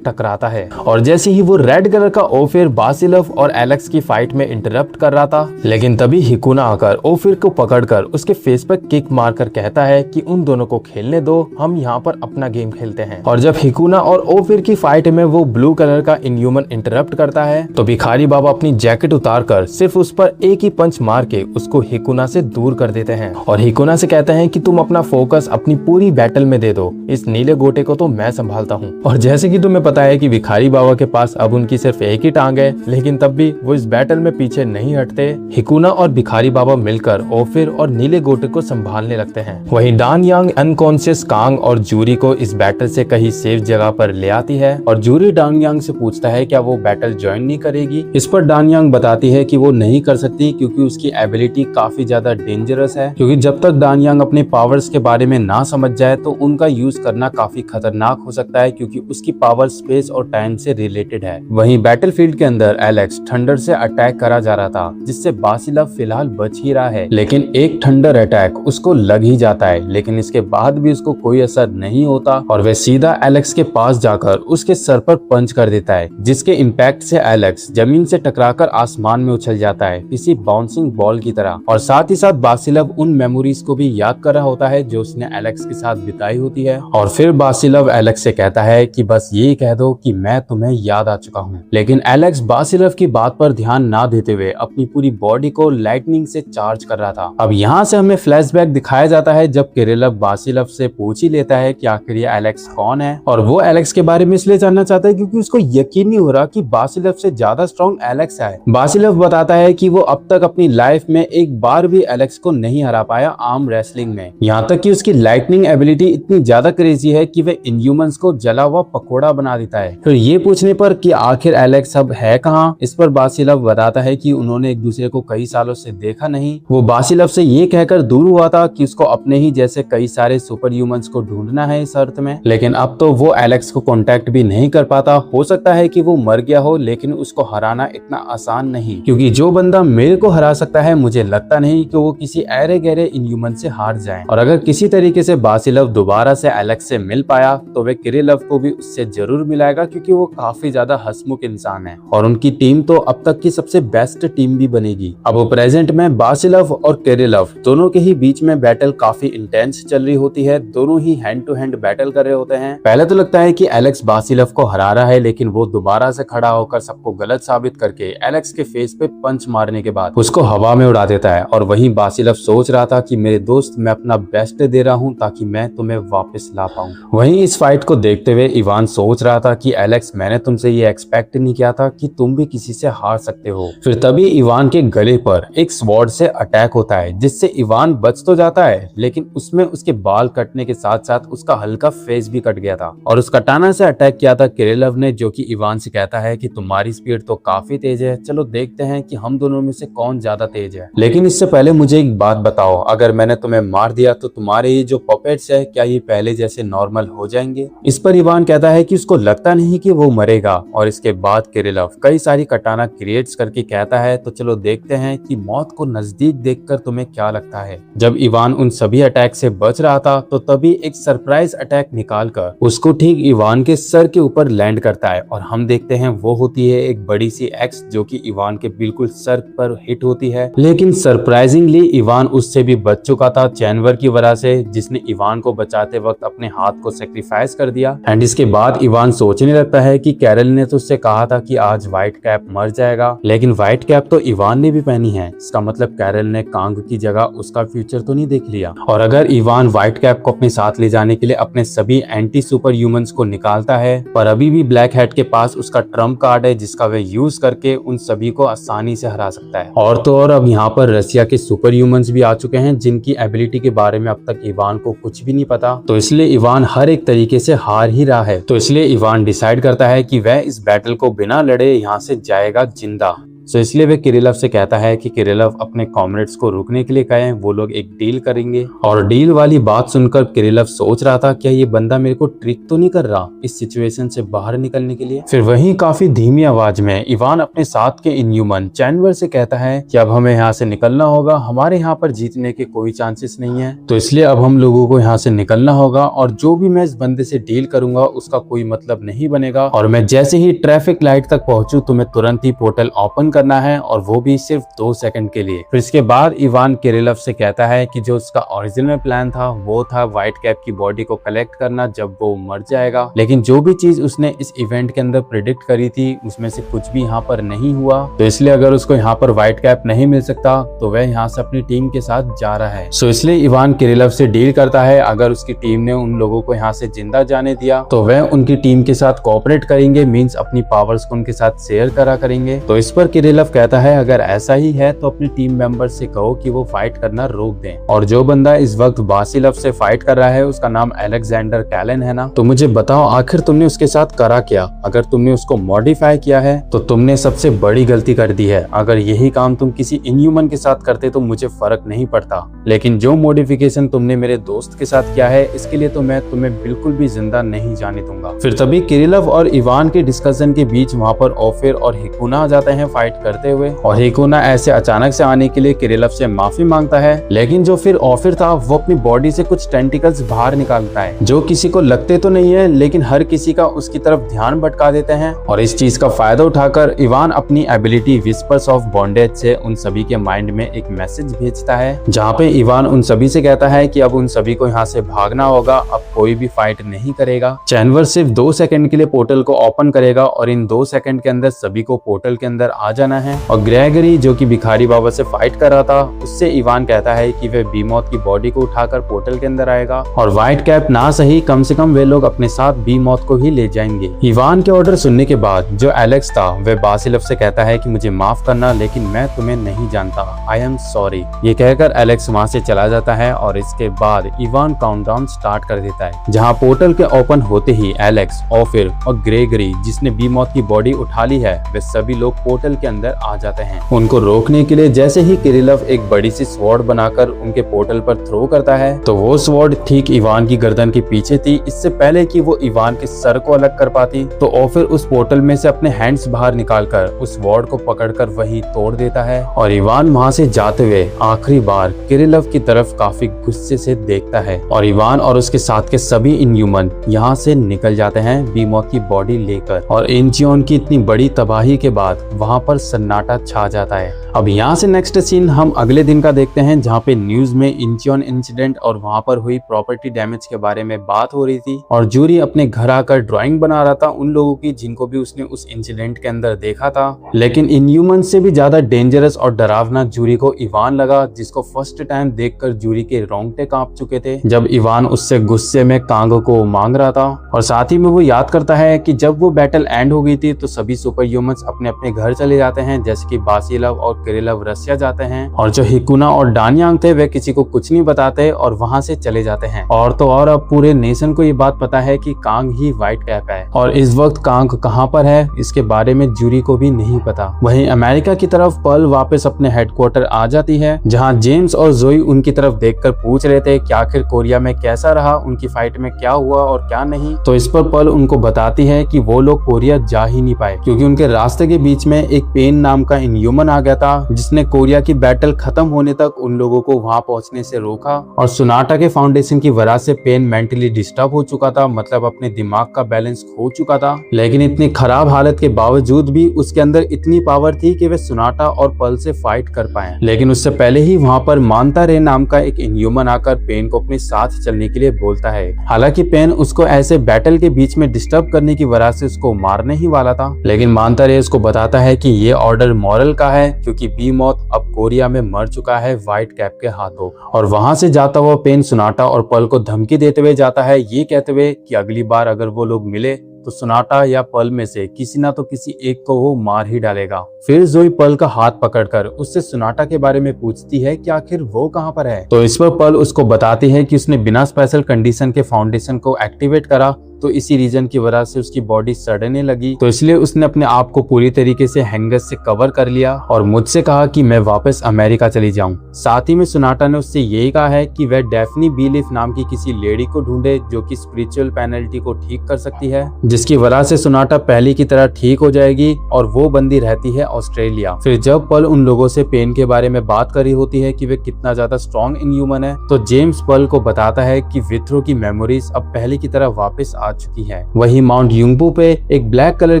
टकराता है। और जैसे ही वो रेड कलर का ओफिर बासिलव और एलेक्स की फाइट में इंटरप्ट कर रहा था, लेकिन तभी हिकुना आकर ओफिर को पकड़कर उसके फेस पर किक मारकर कहता है कि उन दोनों को खेलने दो, हम यहाँ पर अपना गेम खेलते हैं। और जब हिकुना और ओफिर की फाइट में वो ब्लू कलर का इनह्यूमन इंटरप्ट करता है, तो भिखारी बाबा अपनी जैकेट उतारकर सिर्फ उस पर एक ही पंच मार के उसको हिकुना से दूर कर देते हैं। और हिकुना से कहते हैं कि तुम अपना फोकस अपनी पूरी बैटल में दे दो, इस नीले गोटे को तो मैं संभालता हूँ। और जैसे कि तुम्हें पता है कि भिखारी बाबा के पास अब उनकी सिर्फ एक ही टांग है, लेकिन तब भी वो इस बैटल में पीछे नहीं हटते। हिकुना और भिखारी बाबा मिलकर ओफिर और नीले गोटे को संभालने लगते हैं। वहीं डान यांग अनकॉन्शियस कांग और जूरी को इस बैटल से कहीं सेफ जगह पर ले आती है, और जूरी डान यांग से पूछता है क्या वो बैटल ज्वाइन नहीं करेगी। इस पर डान यांग बताती है कि वो नहीं कर सकती क्योंकि उसकी एबिलिटी काफी ज्यादा डेंजरस है, क्योंकि जब तक डान यांग अपने पावर्स के बारे में ना समझ जाए तो उनका यूज करना काफी खतरनाक हो सकता है, क्योंकि उसकी पावर स्पेस और टाइम से रिलेटेड है। वहीं बैटलफील्ड के अंदर एलेक्स थंडर से अटैक करा जा रहा था, जिससे बासिलव फिलहाल बच ही रहा है, लेकिन एक थंडर अटैक उसको लग ही जाता है, लेकिन इसके बाद भी उसको कोई असर नहीं होता, और वह सीधा एलेक्स के पास जाकर उसके सर पर पंच कर देता है, जिसके इम्पैक्ट से एलेक्स जमीन से टकराकर आसमान में उछल जाता है, किसी बाउंसिंग बॉल की तरह। और साथ ही साथ बासिलव उन मेमोरीज को भी याद कर रहा होता है जो उसने एलेक्स के साथ बिताई होती है। और फिर बासिलव एलेक्स से कहता है कि बस ये कह दो कि मैं तुम्हें याद आ चुका हूँ, लेकिन एलेक्स बासिलव की बात पर ध्यान ना देते हुए अपनी पूरी बॉडी को लाइटनिंग से चार्ज कर रहा था। अब यहाँ से हमें फ्लैशबैक दिखाया जाता है जब किरिलव बासिलव से पूछ ही लेता है कि आखिर ये एलेक्स कौन है, और वो एलेक्स के बारे में इसलिए जानना चाहता है क्योंकि उसको यकीन नहीं हो रहा कि बासिलव से ज्यादा स्ट्रॉन्ग एलेक्स है। बासिलव बताता है कि वो अब तक अपनी लाइफ में एक बार भी एलेक्स को नहीं हरा पाया आर्म रेसलिंग में, यहाँ तक कि उसकी लाइटनिंग एबिलिटी इतनी ज्यादा क्रेजी है कि वे इनह्यूमंस को जला हुआ पकोड़ा बना देता है। फिर ये पूछने पर कि आखिर एलेक्स अब है कहाँ, इस पर बासिलव बताता है कि उन्होंने एक दूसरे को कई सालों से देखा नहीं। वो बासिलव से ये कहकर दूर हुआ था कि उसको अपने ही जैसे कई सारे सुपर ह्यूमंस को ढूंढना है इस अर्थ में, लेकिन अब तो वो एलेक्स को कांटेक्ट भी नहीं कर पाता। हो सकता है कि वो मर गया हो, लेकिन उसको हराना इतना आसान नहीं, क्योंकि जो बंदा मेरे को हरा सकता है मुझे लगता नहीं कि वो किसी ऐरे गहरे इनह्यूमन से हार जाए। और अगर किसी तरीके से बासिलव दोबारा से एलेक्स से मिल पाया तो वे किरिलव को भी उससे जरूर मिलाएगा, क्योंकि वो काफी ज्यादा हंसमुख इंसान है, और उनकी टीम तो अब तक की सबसे बेस्ट टीम भी बनेगी। अब वो प्रेजेंट में बासिलव और किरिलव दोनों के ही बीच में बैटल काफी इंटेंस चल रही होती है। दोनों ही हैंड टू हैंड बैटल कर रहे होते हैं। पहले तो लगता है कि एलेक्स बासिलव को हरा रहा है, लेकिन वो दोबारा से खड़ा होकर सबको गलत साबित करके एलेक्स के फेस पे पंच मारने के बाद उसको हवा में उड़ा देता है। और वहीं बासिलव सोच रहा था कि मेरे दोस्त मैं अपना बेस्ट दे रहा हूँ ताकि मैं तुम्हें वापस ला पाऊँ। वहीं इस फाइट को देखते हुए इवान सोच रहा था कि एलेक्स मैंने तुमसे ये एक्सपेक्ट नहीं किया था कि तुम भी किसी से हार सकते हो। फिर तभी इवान के गले पर एक स्वॉर्ड से अटैक होता है, जिससे इवान बच तो जाता है, लेकिन उसमें उसके बाल कटने के साथ साथ उसका हल्का फेस भी कट गया था। और उस कटाना से अटैक किया था किरिलव ने, जो कि इवान से कहता है कि तुम्हारी स्पीड तो काफी तेज है, चलो देखते हैं कि हम दोनों में से कौन ज्यादा तेज है। लेकिन इससे पहले मुझे एक बात बताओ, अगर मैंने तुम्हें मार दिया तो तुम्हारे ये जो पपेट्स है क्या ये पहले जैसे नॉर्मल हो जाएंगे? इस पर इवान कहता है कि उसको लगता नहीं कि वो मरेगा। और इसके बाद किरिलव कई सारी कटाना क्रिएट्स करके कहता है तो चलो देखते हैं कि मौत को नजदीक देखकर तुम्हें क्या लगता है। जब इवान उन सभी अटैक से बच रहा था तो तभी एक सरप्राइज अटैक निकालकर उसको ठीक इवान के सर के ऊपर लैंड करता है, और हम देखते हैं वो होती है एक बड़ी सी एक्स जो कि इवान के बिल्कुल सर पर हिट होती है। लेकिन सरप्राइजिंगली इवान उससे भी बच चुका था चैनवर की वजह से, जिसने इवान को बचाते वक्त अपने हाथ को सेक्रीफाइस कर दिया। एंड इसके बाद इवान सोचने लगता है कि कैरल ने तो उससे कहा था कि आज व्हाइट कैप मर जाएगा, लेकिन व्हाइट कैप तो इवान ने भी पहनी है। इसका मतलब कैरल ने कांग की जगह उसका फ्यूचर तो नहीं देख लिया। और अगर इवान व्हाइट कैप को अपने साथ ले जाने के लिए अपने सभी एंटी सुपर ह्यूमंस को निकालता है, पर अभी भी ब्लैक हैट के पास उसका ट्रम्प कार्ड है जिसका वह यूज करके उन सभी को आसानी से हरा सकता है। और तो और अब यहाँ पर रसिया के सुपर ह्यूमंस भी आ चुके हैं, जिनकी एबिलिटी के बारे में अब तक इवान को कुछ भी नहीं पता। तो इसलिए इवान हर एक तरीके से हार ही रहा है। तो इसलिए इवान डिसाइड करता है कि वह इस बैटल को बिना लड़े यहाँ से जाएगा जिंदा। तो इसलिए वे किरिलव से कहता है कि किरिलव अपने कॉमरेड्स को रुकने के लिए कहें, वो लोग एक डील करेंगे। और डील वाली बात सुनकर किरिलव सोच रहा था क्या ये बंदा मेरे को ट्रिक तो नहीं कर रहा इस सिचुएशन से बाहर निकलने के लिए। फिर वहीं काफी धीमी आवाज में इवान अपने साथ के इनह्यूमन चैनवर से कहता है कि अब हमें यहाँ से निकलना होगा, हमारे यहाँ पर जीतने के कोई चांसेस नहीं है, तो इसलिए अब हम लोगों को यहाँ से निकलना होगा और जो भी मैं इस बंदे से डील करूंगा उसका कोई मतलब नहीं बनेगा। और मैं जैसे ही ट्रैफिक लाइट तक पहुंचू तुम्हें तुरंत ही पोर्टल ओपन करना है और वो भी सिर्फ 2 सेकंड के लिए। फिर इसके बाद इवान किरिलव से कहता है कि जो उसका ओरिजिनल प्लान था वो था व्हाइट कैप की बॉडी को कलेक्ट करना जब वो मर जाएगा, लेकिन जो भी चीज उसने इस इवेंट के अंदर प्रिडिक्ट करी थी उसमें से कुछ भी यहाँ पर नहीं हुआ, तो इसलिए अगर उसको यहाँ पर व्हाइट कैप नहीं मिल सकता तो वह यहाँ से अपनी टीम के साथ जा रहा है। सो इसलिए इवान किरिलव से डील करता है अगर उसकी टीम ने उन लोगों को यहाँ से जिंदा जाने दिया तो वह उनकी टीम के साथ कोऑपरेट करेंगे, मींस अपनी पावर्स को उनके साथ शेयर करा करेंगे। तो इस पर किरिलव कहता है अगर ऐसा ही है तो अपनी टीम मेंबर से कहो कि वो फाइट करना रोक दें। और जो बंदा इस वक्त बासिलव से फाइट कर रहा है उसका नाम अलेक्जेंडर कैलन है ना, तो मुझे बताओ आखिर तुमने उसके साथ करा क्या। अगर तुमने उसको मॉडिफाई किया है तो तुमने सबसे बड़ी गलती कर दी है। अगर यही काम तुम किसी इनह्यूमन के साथ करते तो मुझे फर्क नहीं पड़ता, लेकिन जो मॉडिफिकेशन तुमने मेरे दोस्त के साथ किया है इसके लिए तो मैं तुम्हें बिल्कुल भी जिंदा नहीं जाने दूंगा। फिर तभी किरिलव और इवान के डिस्कशन के बीच वहाँ पर ओफिर और हिकुना आ जाते हैं फाइट करते हुए। और हिकुना ऐसे अचानक से आने के लिए किरिलव से माफी मांगता है, लेकिन जो फिर ओफिर था वो अपनी बॉडी से कुछ टेंटिकल्स बाहर निकालता है जो किसी को लगते तो नहीं है लेकिन हर किसी का उसकी तरफ ध्यान भटका देते हैं। और इस चीज का फायदा उठाकर इवान अपनी एबिलिटी विस्पर्स ऑफ बॉन्डेज से उन सभी के माइंड में एक मैसेज भेजता है जहाँ पे इवान उन सभी से कहता है कि अब उन सभी को यहाँ से भागना होगा, अब कोई भी फाइट नहीं करेगा। चैनवर सिर्फ 2 सेकंड के लिए पोर्टल को ओपन करेगा और इन 2 सेकंड के अंदर सभी को पोर्टल के अंदर आ जाना है। और ग्रेगरी जो कि भिखारी बाबा से फाइट कर रहा था उससे इवान कहता है कि वह बीमॉथ की बॉडी को उठाकर पोर्टल के अंदर आएगा और व्हाइट कैप ना सही कम से कम वे लोग अपने साथ बीमॉथ को ही ले जाएंगे। इवान के ऑर्डर सुनने के बाद जो एलेक्स था वह बासिलव से कहता है कि मुझे माफ करना लेकिन मैं तुम्हें नहीं जानता, आई एम सॉरी। ये कहकर एलेक्स वहाँ से चला जाता है और इसके बाद इवान काउंटडाउन स्टार्ट कर देता है जहाँ पोर्टल के ओपन होते ही एलेक्स, ओफिर और ग्रेगरी जिसने बीमॉथ की बॉडी उठा ली है वे सभी लोग पोर्टल के अंदर आ जाते हैं। उनको रोकने के लिए जैसे ही किरिलव एक बड़ी सी स्वॉर्ड बनाकर उनके पोर्टल पर थ्रो करता है तो वो स्वॉर्ड ठीक इवान की गर्दन के पीछे थी। इससे पहले कि वो इवान के सर को अलग कर पाती तो ओफिर उस पोर्टल में से अपने हैंड्स बाहर निकालकर उस स्वॉर्ड को पकड़कर वही तोड़ देता है और इवान वहाँ से जाते हुए आखिरी बार किरिलव की तरफ काफी गुस्से से देखता है और इवान और उसके साथ के सभी इनह्यूमन यहाँ से निकल जाते हैं बीमॉथ की बॉडी लेकर। और इंचियोन की इतनी बड़ी तबाही के बाद वहाँ पर सन्नाटा छा जाता है। अब यहाँ से नेक्स्ट सीन हम अगले दिन का देखते हैं जहाँ पे न्यूज में इंचियोन इंसिडेंट और वहाँ पर हुई प्रॉपर्टी डैमेज के बारे में बात हो रही थी और जूरी अपने घर आकर ड्राइंग बना रहा था उन लोगों की जिनको भी उसने उस इंसिडेंट के अंदर देखा था। लेकिन इनह्यूमन से भी ज्यादा डेंजरस और डरावना जूरी को इवान लगा, जिसको फर्स्ट टाइम देखकर जूरी के रोंगटे कांप चुके थे जब इवान उससे गुस्से में कांगो को मांग रहा था। और साथ ही में वो याद करता है कि जब वो बैटल एंड हो गई थी तो सभी सुपर ह्यूमंस अपने अपने घर चले जाते हैं, जैसे कि बासिलव और किरिलव रसिया जाते हैं और जो हिकुना और डानयांग थे वे किसी को कुछ नहीं बताते और वहां से चले जाते हैं। और तो और अब पूरे नेशन को ये बात पता है कि कांग ही व्हाइट कैप है और इस वक्त कांग कहाँ पर है इसके बारे में जूरी को भी नहीं पता। वहीं अमेरिका की तरफ पर्ल वापस अपने हेडक्वार्टर आ जाती है जहाँ जेम्स और जोई उनकी तरफ देखकर पूछ रहे थे कि आखिर कोरिया में कैसा रहा, उनकी फाइट में क्या हुआ और क्या नहीं। तो इस पर पर्ल उनको बताती है कि वो लोग कोरिया जा ही नहीं पाए क्योंकि उनके रास्ते के बीच में एक पेन नाम का इनह्यूमन आ गया था जिसने कोरिया की बैटल खत्म होने तक उन लोगों को वहां पहुंचने से रोका। और सोनाटा के फाउंडेशन की वजह से पेन मेंटली डिस्टर्ब हो चुका था, मतलब अपने दिमाग का बैलेंस खो चुका था। लेकिन इतनी खराब हालत के बावजूद भी उसके अंदर इतनी पावर थी कि वे सोनाटा और पर्ल से फाइट कर पाए। लेकिन उससे पहले ही वहां पर मानता रे नाम का एक इनह्यूमन आकर पेन को अपने साथ चलने के लिए बोलता है। हालांकि पेन उसको ऐसे बैटल के बीच में डिस्टर्ब करने की वजह से उसको मारने ही वाला था, लेकिन मानता रे उसको बताता है कि ये ऑर्डर मॉरल का है क्योंकि बीमॉथ अब कोरिया में मर चुका है व्हाइट कैप के हाथों। और वहां से जाता हुआ पेन सोनाटा और पर्ल को धमकी देते हुए जाता है, ये कहते हुए कि अगली बार अगर वो लोग मिले तो सोनाटा या पर्ल में से किसी ना तो किसी एक को वो मार ही डालेगा। फिर जोई पर्ल का हाथ पकड़कर उससे सोनाटा के बारे में पूछती है कि आखिर वो कहाँ पर है। तो इस पर पर्ल उसको बताती है कि उसने बिना स्पेशल कंडीशन के फाउंडेशन को एक्टिवेट करा तो इसी रीजन की वजह से उसकी बॉडी सड़ने लगी, तो इसलिए उसने अपने आप को पूरी तरीके से हैंगर से कवर कर लिया और मुझसे कहा कि मैं वापस अमेरिका चली जाऊं। साथ ही में सोनाटा ने उससे यही कहा है कि वह डेफनी बीलिफ नाम की किसी लेडी को ढूंढे जो कि स्पिरिचुअल पेनल्टी को ठीक कर सकती है, जिसकी वजह से सोनाटा पहले की तरह ठीक हो जाएगी और वो बंदी रहती है ऑस्ट्रेलिया। फिर जब पल उन लोगों से पेन के बारे में बात कर रही होती है कि वे कितना ज्यादा स्ट्रॉन्ग इनह्यूमन है, तो जेम्स पल को बताता है कि विथ्रो की मेमोरीज अब पहले की तरह वापस आ चुकी है। वही माउंट यूंगपू पे एक ब्लैक कलर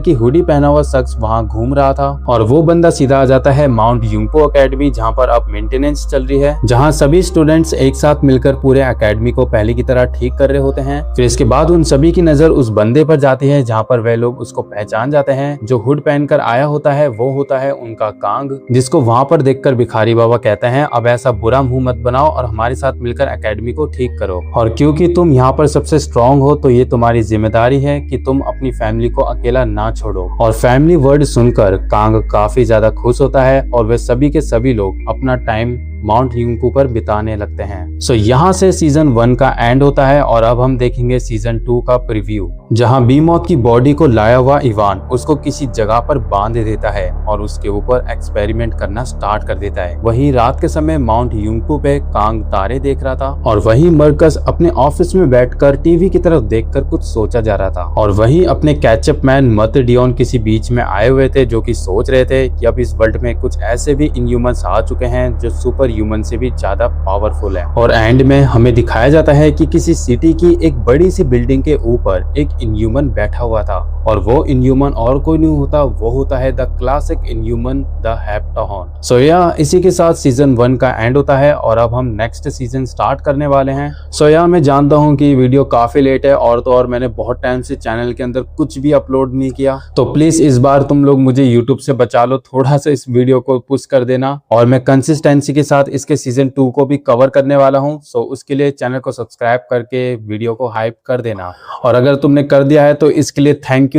की हुडी पहना हुआ शख्स वहाँ घूम रहा था और वो बंदा सीधा आ जाता है माउंट यूंगपू अकेडमी, जहाँ पर अब मेंटेनेंस चल रही है, जहाँ सभी स्टूडेंट्स एक साथ मिलकर पूरे अकेडमी को पहले की तरह ठीक कर रहे होते हैं। फिर इसके बाद उन सभी की नजर उस बंदे पर जाती है, जहाँ पर वे लोग उसको पहचान जाते हैं। जो हुड पहनकर आया होता है वो होता है उनका कांग, जिसको वहाँ पर देखकर भिखारी बाबा कहते हैं अब ऐसा बुरा मुंह मत बनाओ और हमारे साथ मिलकर अकेडमी को ठीक करो, और क्योंकि तुम यहाँ पर सबसे स्ट्रॉन्ग हो तो ये तुम्हारी जिम्मेदारी है कि तुम अपनी फैमिली को अकेला ना छोड़ो। और फैमिली वर्ड सुनकर कांग काफी ज्यादा खुश होता है और वे सभी के सभी लोग अपना टाइम माउंट यूंगपू पर बिताने लगते हैं। सो यहाँ से सीजन 1 का एंड होता है और अब हम देखेंगे सीजन 2 का प्रीव्यू, जहाँ बीमॉथ की बॉडी को लाया हुआ इवान उसको किसी जगह पर बांध देता है और उसके ऊपर एक्सपेरिमेंट करना स्टार्ट कर देता है। वहीं रात के समय माउंट यूंगपू पे कांग तारे देख रहा था और वहीं मर्कस अपने ऑफिस में बैठकर टीवी की तरफ देखकर कुछ सोचा जा रहा था, और वहीं अपने कैचअप मैन मत डियोन किसी बीच में आए हुए थे जो कि सोच रहे थे कि अब इस वर्ल्ड में कुछ ऐसे भी इनह्यूमंस आ चुके हैं जो सुपर ह्यूमन से भी ज्यादा पावरफुल है। और एंड में हमें दिखाया जाता है कि किसी सिटी की एक बड़ी सी बिल्डिंग के ऊपर एक इनह्यूमन बैठा हुआ था, और वो इनह्यूमन और कोई नहीं होता, वो होता है द क्लासिक इनह्यूमन द हेप्टाहॉर्न। सो या इसी के साथ सीजन 1 का एंड होता है और अब हम नेक्स्ट सीजन स्टार्ट करने वाले हैं। सो या मैं जानता हूँ कि वीडियो काफी लेट है और तो और मैंने बहुत टाइम से चैनल के अंदर कुछ भी अपलोड नहीं किया, तो प्लीज इस बार तुम लोग मुझे यूट्यूब से बचा लो, थोड़ा सा इस वीडियो को पुश कर देना, और मैं कंसिस्टेंसी के साथ इसके सीजन 2 को भी कवर करने वाला हूँ। सो उसके लिए चैनल को सब्सक्राइब करके वीडियो को हाइप कर देना, और अगर तुमने कर दिया है तो इसके लिए थैंक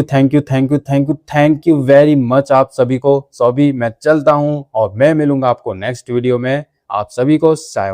यू वेरी मच आप सभी को। सो अभी मैं चलता हूँ और मैं मिलूंगा आपको नेक्स्ट वीडियो में। आप सभी को साय